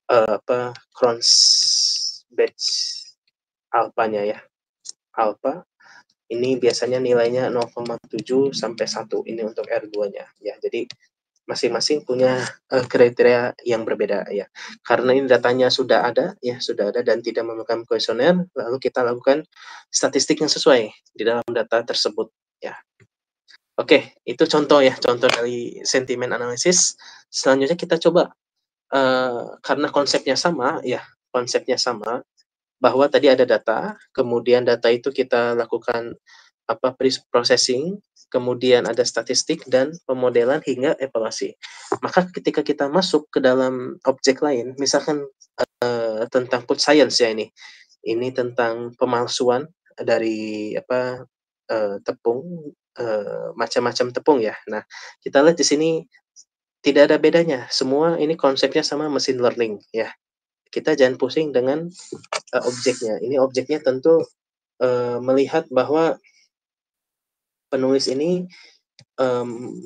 apa, Cronbach's alpha-nya ya. Alpha ini biasanya nilainya 0,7 sampai 1, ini untuk R2-nya ya. Jadi masing-masing punya, kriteria yang berbeda ya. Karena ini datanya sudah ada ya, sudah ada dan tidak memerlukan kuesioner, lalu kita lakukan statistik yang sesuai di dalam data tersebut ya. Oke, itu contoh ya, contoh dari sentiment analysis. Selanjutnya kita coba, karena konsepnya sama ya, konsepnya sama, bahwa tadi ada data, kemudian data itu kita lakukan apa, processing, kemudian ada statistik dan pemodelan hingga evaluasi. Maka ketika kita masuk ke dalam objek lain, misalkan, tentang food science ya ini. Ini tentang pemalsuan dari apa, tepung, macam-macam tepung ya. Nah, kita lihat di sini tidak ada bedanya, semua ini konsepnya sama machine learning ya. Kita jangan pusing dengan, objeknya. Ini objeknya tentu, melihat bahwa penulis ini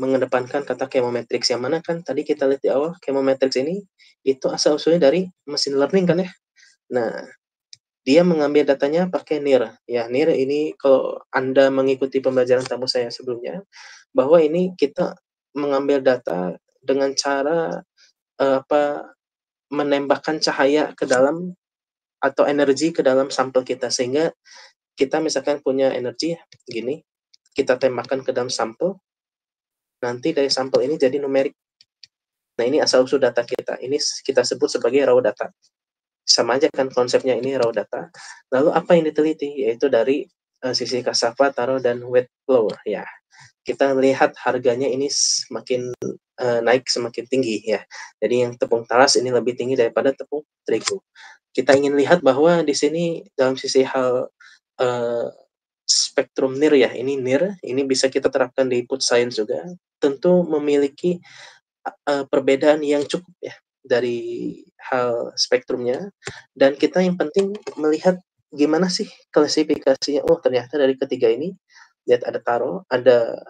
mengedepankan kata chemometrics, yang mana kan tadi kita lihat di awal chemometrics ini itu asal-usulnya dari machine learning kan ya. Nah, dia mengambil datanya pakai NIR. Ya, NIR ini kalau Anda mengikuti pembelajaran tamu saya sebelumnya, bahwa ini kita mengambil data dengan cara, menembakkan cahaya ke dalam atau energi ke dalam sampel kita. Sehingga kita misalkan punya energi gini, kita tembakkan ke dalam sampel, nanti dari sampel ini jadi numerik. Nah, ini asal-usul data kita. Ini kita sebut sebagai raw data. Sama aja kan konsepnya, ini raw data. Lalu apa yang diteliti? Yaitu dari sisi cassava, taro, dan wet flour. Ya, kita lihat harganya ini semakin naik semakin tinggi ya. Jadi yang tepung talas ini lebih tinggi daripada tepung terigu. Kita ingin lihat bahwa di sini dalam sisi hal spektrum NIR ya, ini NIR, ini bisa kita terapkan di food science juga. Tentu memiliki perbedaan yang cukup ya dari hal spektrumnya, dan kita yang penting melihat gimana sih klasifikasinya. Oh, ternyata dari ketiga ini, lihat ada taro, ada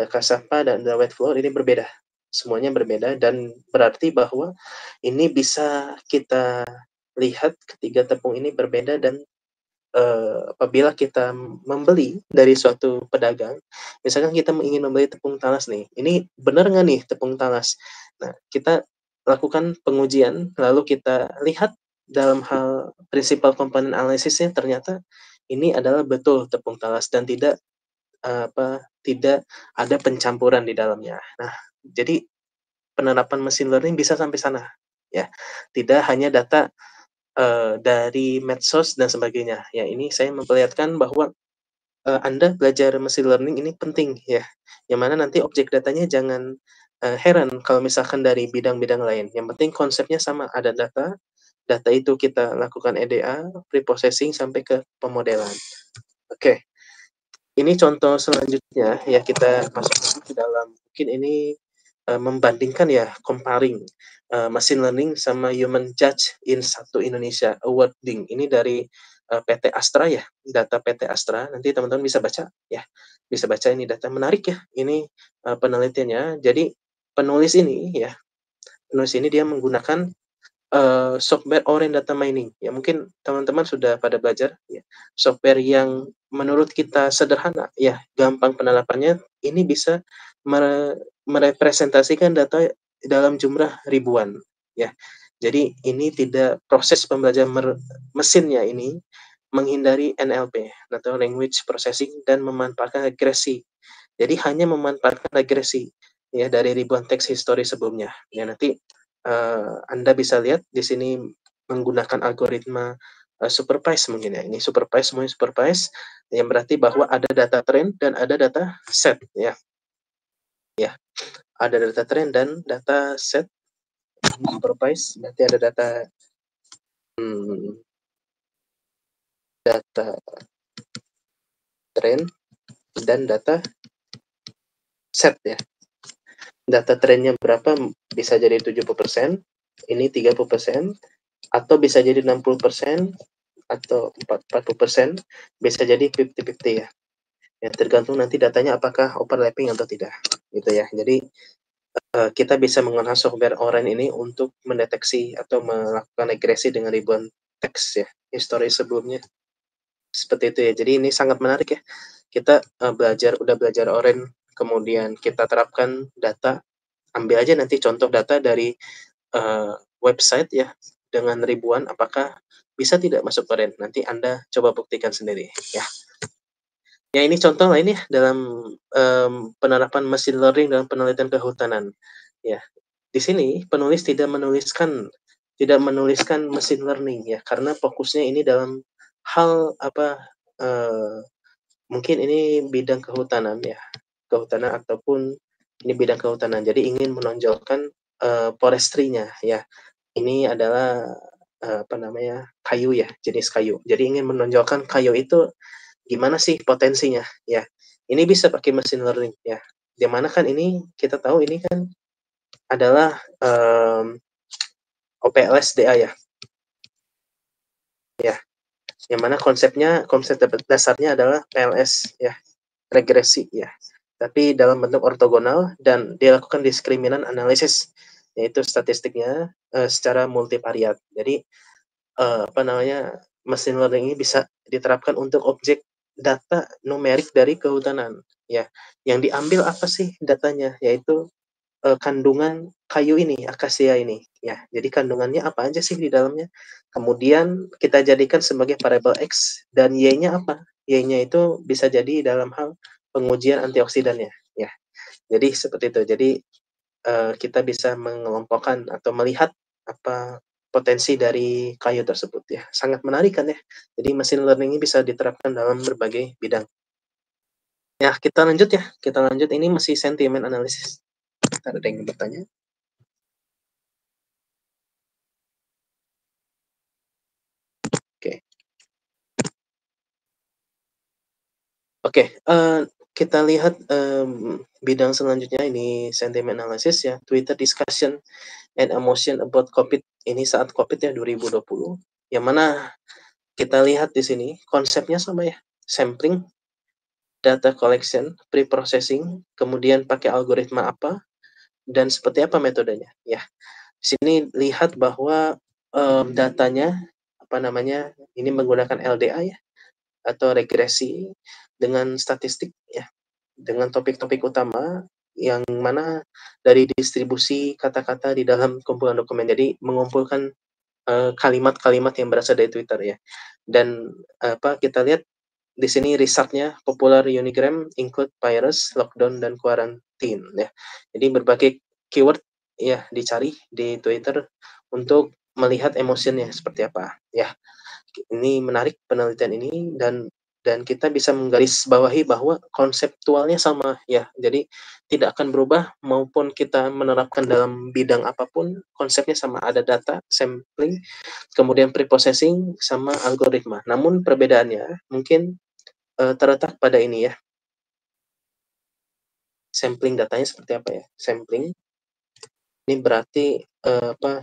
cassava, dan ada wet flour, ini berbeda. Semuanya berbeda, dan berarti bahwa ini bisa kita lihat ketiga tepung ini berbeda. Dan apabila kita membeli dari suatu pedagang, misalkan kita ingin membeli tepung talas nih, ini benar nggak nih tepung talas? Nah, kita lakukan pengujian, lalu kita lihat dalam hal principal component analysisnya, ternyata ini adalah betul tepung talas dan tidak ada pencampuran di dalamnya. Nah, jadi penerapan machine learning bisa sampai sana, ya. Tidak hanya data dari medsos dan sebagainya. Ya, ini saya memperlihatkan bahwa Anda belajar machine learning ini penting ya, yang mana nanti objek datanya jangan heran kalau misalkan dari bidang-bidang lain. Yang penting konsepnya sama, ada data, data itu kita lakukan EDA, preprocessing sampai ke pemodelan. Oke. Ini contoh selanjutnya ya, kita masuk ke dalam, mungkin ini membandingkan ya, comparing machine learning sama human judge in satu Indonesia awarding. Ini dari PT Astra ya, data PT Astra. Nanti teman-teman bisa baca ya, bisa baca, ini data menarik ya. Ini penelitiannya. Jadi penulis ini ya, penulis ini dia menggunakan software Orange Data Mining. Ya, mungkin teman-teman sudah pada belajar ya. Software yang menurut kita sederhana ya, gampang penerapannya, ini bisa merepresentasikan data dalam jumlah ribuan ya. Jadi ini tidak, proses pembelajaran mesinnya ini menghindari NLP, Natural Language Processing, dan memanfaatkan regresi. Jadi hanya memanfaatkan regresi ya dari ribuan teks histori sebelumnya. Ya, nanti Anda bisa lihat di sini menggunakan algoritma supervise mungkin ya. Ini supervise, semuanya supervise, yang berarti bahwa ada data trend dan ada data set ya. Ya, ada data trend dan data set. Supervise berarti ada data trend dan data set ya. Data trendnya berapa? Bisa jadi 70%, ini 30%, atau bisa jadi 60%, atau 40%, bisa jadi 50-50 ya. Ya, tergantung nanti datanya apakah overlapping atau tidak, gitu ya. Jadi kita bisa menggunakan software Orange ini untuk mendeteksi atau melakukan regresi dengan ribuan teks ya, histori sebelumnya. Seperti itu ya. Jadi ini sangat menarik ya. Kita udah belajar Orange, kemudian kita terapkan data. Ambil aja nanti contoh data dari website ya, dengan ribuan, apakah bisa tidak masuk Orange? Nanti Anda coba buktikan sendiri ya. Ya, ini contoh lain ya dalam penerapan machine learning dalam penelitian kehutanan. Ya, di sini penulis tidak menuliskan machine learning ya, karena fokusnya ini dalam hal mungkin ini bidang kehutanan ya, kehutanan ataupun ini bidang kehutanan. Jadi ingin menonjolkan forestry-nya ya. Ini adalah kayu ya, jenis kayu. Jadi ingin menonjolkan kayu itu gimana sih potensinya ya. Ini bisa pakai machine learning ya. Dimana kan ini kita tahu ini kan adalah OPLS-DA ya. Ya, yang mana konsep dasarnya adalah PLS ya. regresi ya, tapi dalam bentuk ortogonal dan dilakukan diskriminan analisis, yaitu statistiknya, secara multivariat. Jadi, apa namanya, mesin learning ini bisa diterapkan untuk objek data numerik dari kehutanan, ya. Yang diambil apa sih datanya, yaitu kandungan kayu ini, akasia ini, ya. Jadi kandungannya apa aja sih di dalamnya, kemudian kita jadikan sebagai variabel X dan Y-nya apa, Y-nya itu bisa jadi dalam hal pengujian antioksidannya, ya. Jadi seperti itu. Jadi, kita bisa mengelompokkan atau melihat apa potensi dari kayu tersebut ya. Sangat menarik kan ya. Jadi machine learning ini bisa diterapkan dalam berbagai bidang. Ya, kita lanjut ya, kita lanjut. Ini masih sentiment analysis. Ada yang bertanya? Oke. Oke, kita lihat, bidang selanjutnya ini sentiment analysis ya, Twitter discussion and emotion about COVID. Ini saat COVID ya 2020, yang mana kita lihat di sini konsepnya sama ya, sampling, data collection, pre-processing, kemudian pakai algoritma apa, dan seperti apa metodenya, ya. Di sini lihat bahwa, datanya, apa namanya, ini menggunakan LDA ya, atau regresi dengan statistik ya, dengan topik-topik utama yang mana dari distribusi kata-kata di dalam kumpulan dokumen. Jadi mengumpulkan, kalimat-kalimat yang berasal dari Twitter ya. Dan, kita lihat di sini risetnya popular Unigram include virus, lockdown, dan quarantine ya. Jadi berbagai keyword ya dicari di Twitter untuk melihat emotionnya seperti apa ya. Ini menarik penelitian ini dan kita bisa menggarisbawahi bahwa konseptualnya sama ya. Jadi tidak akan berubah maupun kita menerapkan dalam bidang apapun, konsepnya sama, ada data, sampling, kemudian preprocessing sama algoritma. Namun perbedaannya mungkin, terletak pada ini ya, sampling datanya seperti apa ya, sampling ini berarti,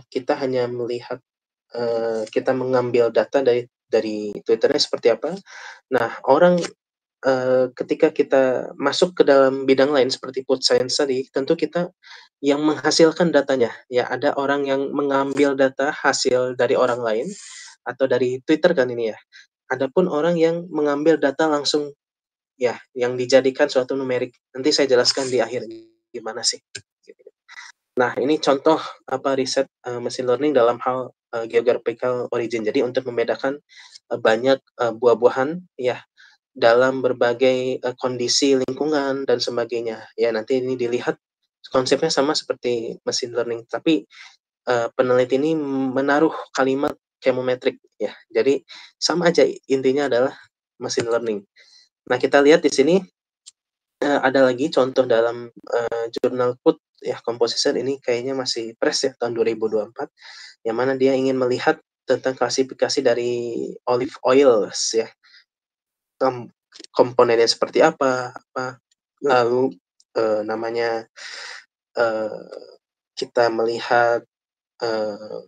kita hanya melihat, kita mengambil data dari Twitter-nya seperti apa. Nah, orang, ketika kita masuk ke dalam bidang lain seperti food science tadi, tentu kita yang menghasilkan datanya. Ya, ada orang yang mengambil data hasil dari orang lain atau dari Twitter kan ini ya. Adapun orang yang mengambil data langsung ya, yang dijadikan suatu numerik. Nanti saya jelaskan di akhir gimana sih. Nah, ini contoh riset, machine learning dalam hal, geographical origin. Jadi untuk membedakan, banyak, buah-buahan ya dalam berbagai, kondisi lingkungan dan sebagainya. Ya nanti ini dilihat konsepnya sama seperti machine learning, tapi, peneliti ini menaruh kalimat chemometric ya. Jadi sama aja intinya adalah machine learning. Nah, kita lihat di sini, ada lagi contoh dalam, jurnal Food ya Composition, ini kayaknya masih fresh ya tahun 2024, yang mana dia ingin melihat tentang klasifikasi dari olive oils ya, komponennya seperti apa, lalu, namanya, eee, kita melihat, eee,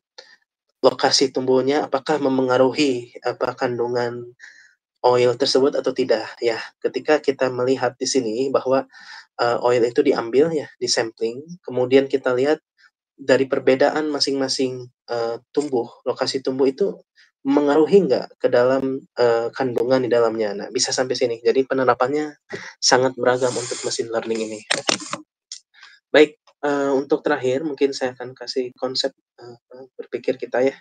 lokasi tumbuhnya apakah memengaruhi kandungan oil tersebut atau tidak ya. Ketika kita melihat di sini bahwa, oil itu diambil ya, di-sampling, kemudian kita lihat dari perbedaan masing-masing, lokasi tumbuh itu mengaruhi nggak ke dalam, kandungan di dalamnya. Nah, bisa sampai sini. Jadi penerapannya sangat beragam untuk machine learning ini. Baik, untuk terakhir mungkin saya akan kasih konsep, berpikir kita ya.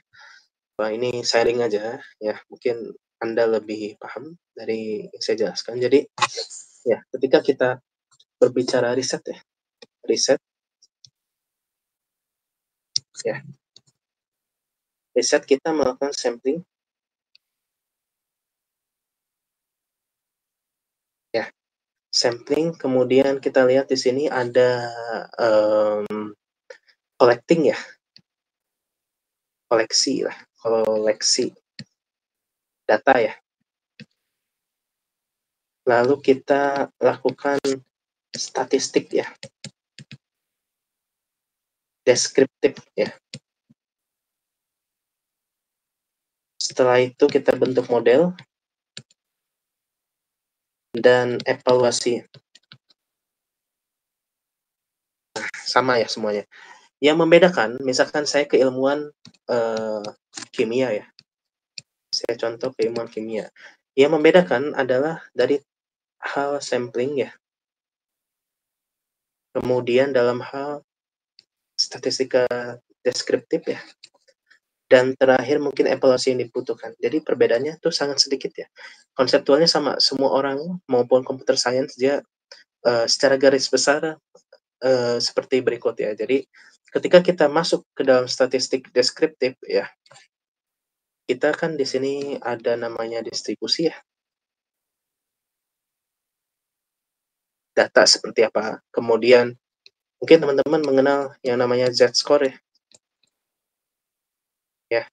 Wah, ini sharing aja ya, mungkin Anda lebih paham dari yang saya jelaskan. Jadi, ya ketika kita berbicara riset ya, riset ya, riset kita melakukan sampling ya, sampling kemudian kita lihat di sini ada, collecting ya, koleksi lah, koleksi data ya. Lalu kita lakukan statistik ya, deskriptif ya. Setelah itu kita bentuk model, dan evaluasi. Sama ya semuanya. Yang membedakan, misalkan saya keilmuan kimia ya. Saya contoh keilmuan kimia. Yang membedakan adalah dari hal sampling ya. Kemudian dalam hal statistika deskriptif ya. Dan terakhir mungkin evaluasi yang dibutuhkan. Jadi perbedaannya tuh sangat sedikit ya. Konseptualnya sama, semua orang maupun computer science dia secara garis besar seperti berikut ya. Jadi ketika kita masuk ke dalam statistik deskriptif ya, kita kan di sini ada namanya distribusi ya. Data seperti apa. Kemudian mungkin teman-teman mengenal yang namanya Z-score ya. Ya,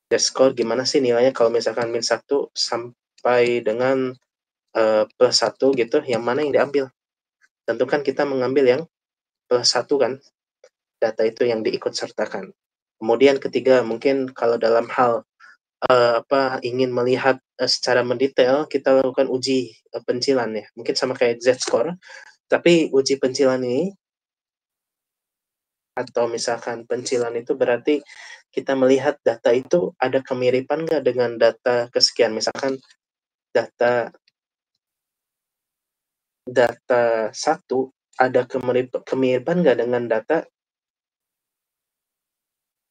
Z-score gimana sih nilainya kalau misalkan min 1 sampai dengan plus 1 gitu, yang mana yang diambil? Tentu kan kita mengambil yang plus 1 kan, data itu yang diikut sertakan. Kemudian ketiga, mungkin kalau dalam hal ingin melihat secara mendetail, kita lakukan uji pencilan ya. Mungkin sama kayak Z-score, tapi uji pencilan ini atau misalkan pencilan itu berarti kita melihat data itu ada kemiripan nggak dengan data kesekian. Misalkan data 1 ada kemiripan nggak dengan data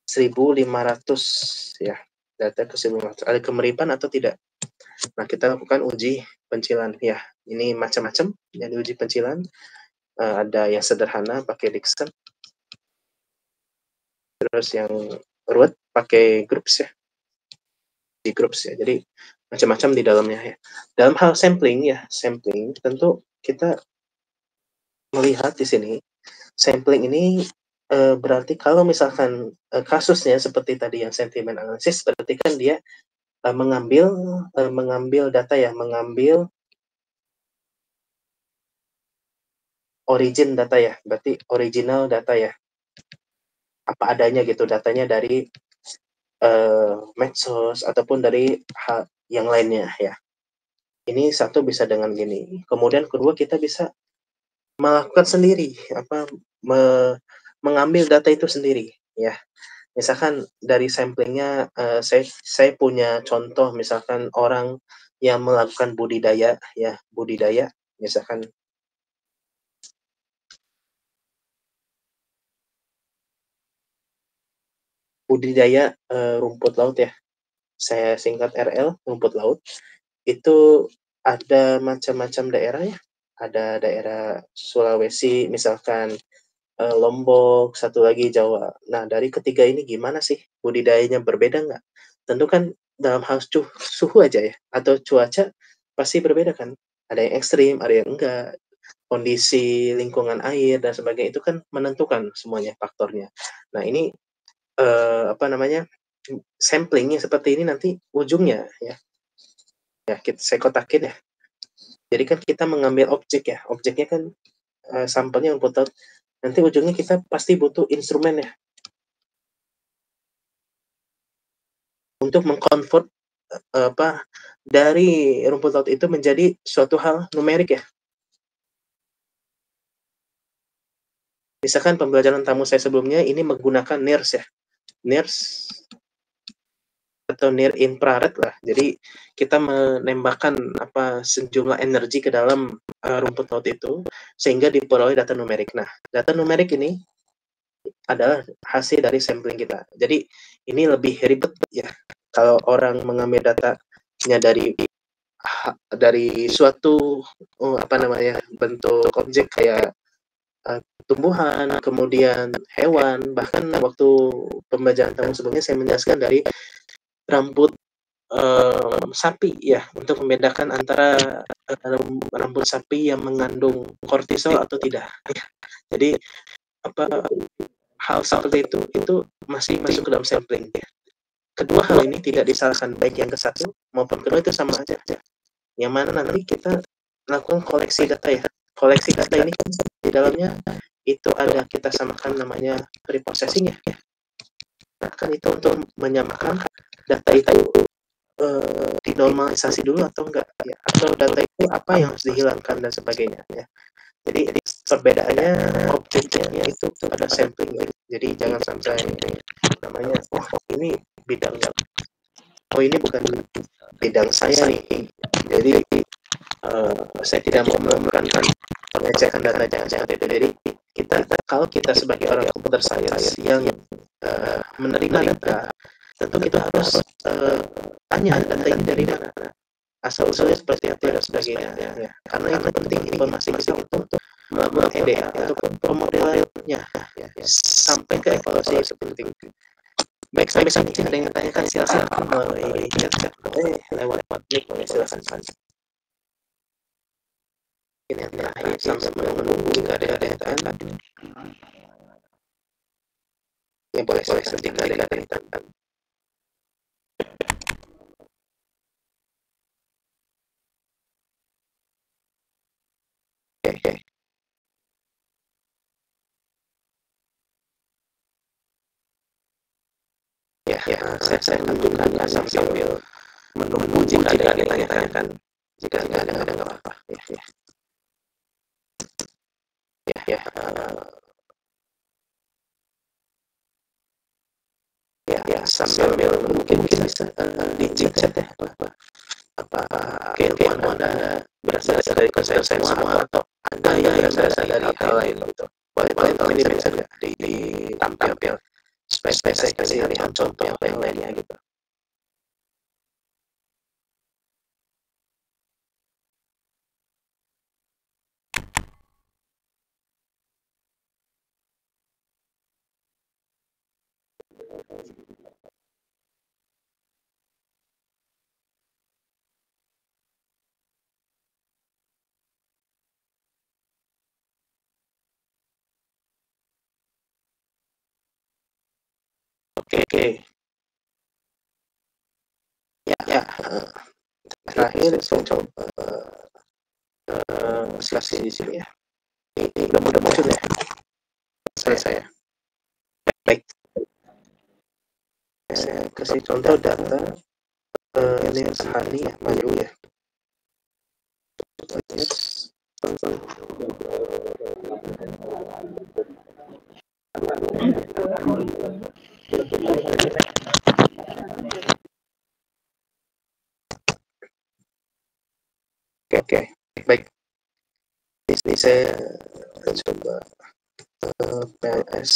1.500 ya, data ke 1.500 ada kemiripan atau tidak. Nah, kita lakukan uji pencilan ya. Ini macam-macam yang diuji pencilan. Ada yang sederhana pakai Dickson, terus yang ruwet pakai groups ya, di groups ya. Jadi macam-macam di dalamnya ya. Dalam hal sampling ya, sampling tentu kita melihat di sini sampling ini berarti kalau misalkan kasusnya seperti tadi yang sentiment analysis, berarti kan dia mengambil data ya, mengambil origin data ya, berarti original data ya, apa adanya gitu, datanya dari medsos ataupun dari hal yang lainnya ya. Ini satu bisa dengan gini. Kemudian kedua kita bisa melakukan sendiri, mengambil data itu sendiri ya. Misalkan dari samplingnya saya punya contoh misalkan orang yang melakukan budidaya ya, budidaya misalkan budidaya rumput laut ya. Saya singkat RL, rumput laut. Itu ada macam-macam daerah ya. Ada daerah Sulawesi misalkan, Lombok, satu lagi Jawa. Nah, dari ketiga ini gimana sih budidayanya, berbeda nggak? Tentu kan dalam hal suhu aja ya, atau cuaca pasti berbeda kan. Ada yang ekstrim, ada yang enggak. Kondisi lingkungan air dan sebagainya itu kan menentukan semuanya faktornya. Nah, ini sampling seperti ini nanti ujungnya ya. Ya, saya kotakin ya. Jadi kan kita mengambil objek ya, objeknya kan sampelnya rumput laut. Nanti ujungnya kita pasti butuh instrumen ya. Untuk mengkonvert dari rumput laut itu menjadi suatu hal numerik ya. Misalkan pembelajaran tamu saya sebelumnya ini menggunakan NIRS ya. NIRS atau near infrared lah. Jadi kita menembakkan sejumlah energi ke dalam rumput laut itu sehingga diperoleh data numerik. Nah, data numerik ini adalah hasil dari sampling kita. Jadi ini lebih ribet ya. Kalau orang mengambil datanya dari suatu bentuk objek kayak tumbuhan, kemudian hewan, bahkan waktu pembelajaran tahun sebelumnya saya menjelaskan dari rambut sapi ya, untuk membedakan antara rambut sapi yang mengandung kortisol atau tidak. Jadi hal seperti itu masih masuk ke dalam sampling. Kedua hal ini tidak disalahkan, baik yang ke satu maupun kedua itu sama aja. Yang mana nanti kita lakukan koleksi data ya. Koleksi data ini kan di dalamnya itu ada kita samakan namanya preprocessing ya. Nah, kan itu untuk menyamakan data itu dinormalisasi dulu atau enggak ya, atau data itu apa yang harus dihilangkan dan sebagainya ya. Jadi perbedaannya objeknya itu pada sampling ya. Jadi jangan sampai namanya, oh ini bidang, oh ini bukan bidang saya nih. Jadi saya tidak mau melakukan pengecekan data, jangan itu. Jadi kalau kita sebagai orang komputer science yang menerima data, tentu kita harus tanya data ini dari mana, asal usulnya seperti apa dan sebagainya ya. Karena yang penting informasi kita untuk melakukan EDA ataupun pemodelannya ya, sampai ke evaluasi itu penting. Baik, sampai sini ada yang tanyakan, silakan melalui chat lewat mic, silakan. Ini yang terakhir sampai menunggu jika ada yang tanyakan. Ya boleh ketika ada yang tanyakan. Oke. Ya, saya tentukan ya sambil menunggu jika ada yang ditanyakan. Jika ada nggak apa-apa. Ya, sambil mungkin bisa di chat ya apa keilmuan Anda berasal dari konsep semua atau ada yang berasal dari hal lain gitu. Boleh ini bisa ditampil spesifikasi contoh apa yang lainnya gitu. Oke. Ya, terakhir saya coba kasih di sini ya. Ini udah muncul ya. Saya. Baik. Saya kasih contoh data ini hari ya, maju ya. Oke. Baik. Di sini saya coba PLS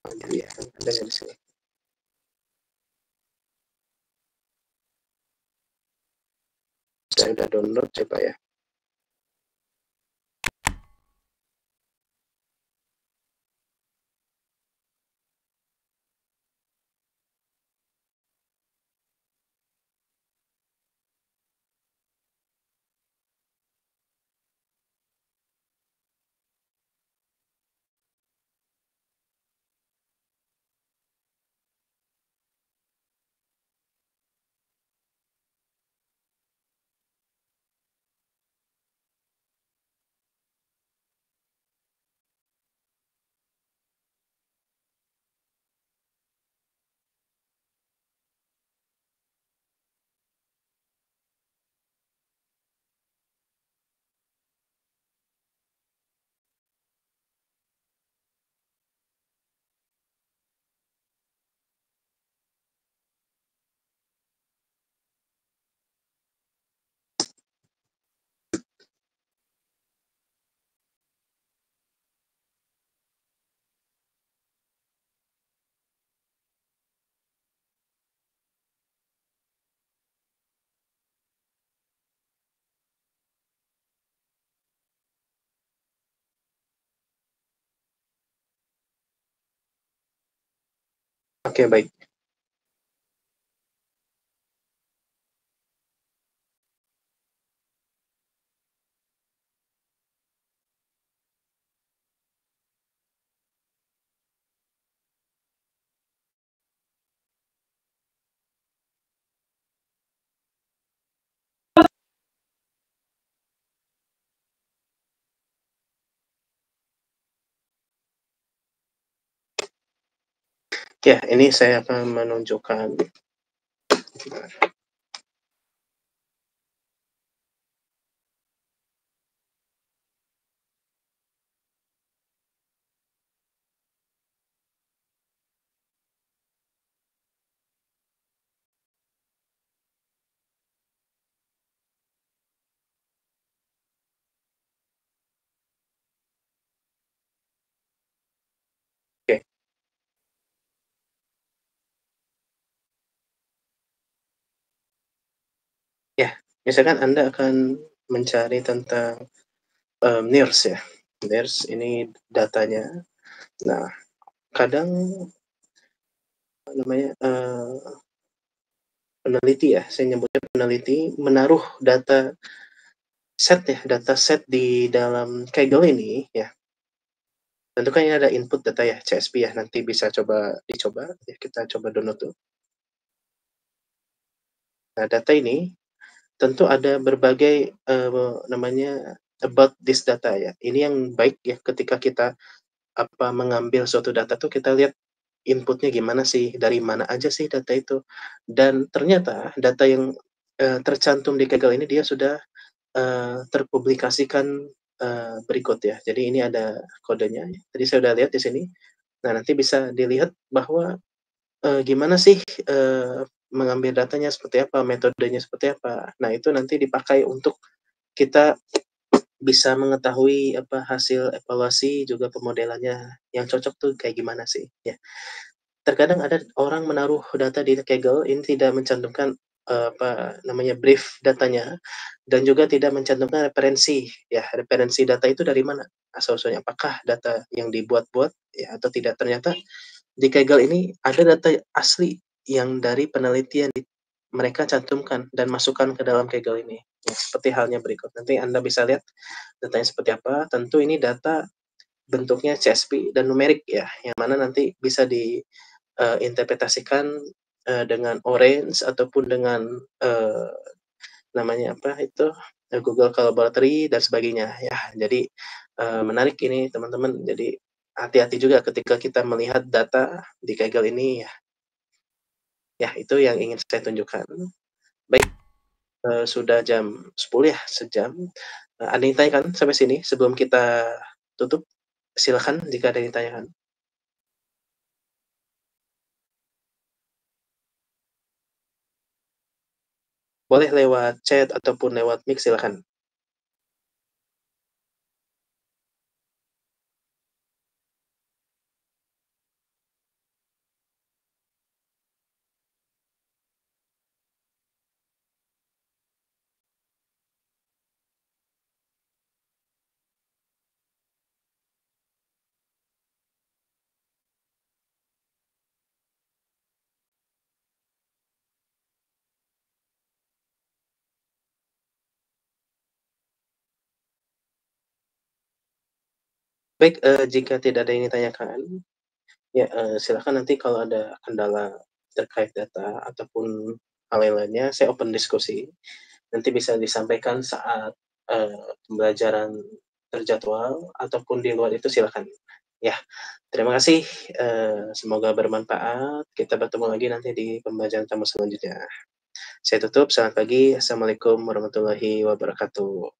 maju ya, ada di sini. Saya udah download, coba ya. Oke, baik. Ya, ini saya akan menunjukkan oke, ya, misalkan Anda akan mencari tentang, NIRS ya, NIRS ini datanya. Nah, kadang apa namanya, peneliti ya, saya nyebutnya peneliti menaruh data set di dalam Kaggle ini ya, tentu kan ini ada input data ya, CSV ya, nanti bisa dicoba ya, kita coba download tuh. Nah, data ini tentu ada berbagai, namanya about this data ya. Ini yang baik ya ketika kita, mengambil suatu data tuh kita lihat inputnya gimana sih, dari mana aja sih data itu. Dan ternyata data yang, tercantum di Kaggle ini dia sudah, terpublikasikan, berikut ya. Jadi ini ada kodenya, tadi saya udah lihat di sini. Nah, nanti bisa dilihat bahwa, gimana sih, mengambil datanya seperti apa, metodenya seperti apa. Nah, itu nanti dipakai untuk kita bisa mengetahui hasil evaluasi juga pemodelannya yang cocok tuh kayak gimana sih, ya. Terkadang ada orang menaruh data di Kaggle ini tidak mencantumkan, brief datanya dan juga tidak mencantumkan referensi, ya, referensi data itu dari mana asal-usulnya, apakah data yang dibuat-buat ya atau tidak. Ternyata di Kaggle ini ada data asli yang dari penelitian mereka cantumkan dan masukkan ke dalam Kaggle ini. Ya, seperti halnya berikut, nanti Anda bisa lihat datanya seperti apa. Tentu ini data bentuknya CSV dan numerik ya, yang mana nanti bisa interpretasikan, dengan orange ataupun dengan, namanya apa itu, Google Collaboratory dan sebagainya ya. Jadi, menarik ini teman-teman, jadi hati-hati juga ketika kita melihat data di Kaggle ini ya. Ya, itu yang ingin saya tunjukkan. Baik, sudah jam 10 ya, sejam. Ada yang ditanyakan sampai sini sebelum kita tutup? Silakan jika ada yang ditanyakan. Boleh lewat chat ataupun lewat mic silakan. Baik, jika tidak ada yang ditanyakan, ya, silakan nanti kalau ada kendala terkait data ataupun hal yang lainnya, saya open diskusi. Nanti bisa disampaikan saat, pembelajaran terjadwal ataupun di luar itu silakan. Ya, terima kasih, semoga bermanfaat. Kita bertemu lagi nanti di pembelajaran tamu selanjutnya. Saya tutup, selamat pagi. Assalamualaikum warahmatullahi wabarakatuh.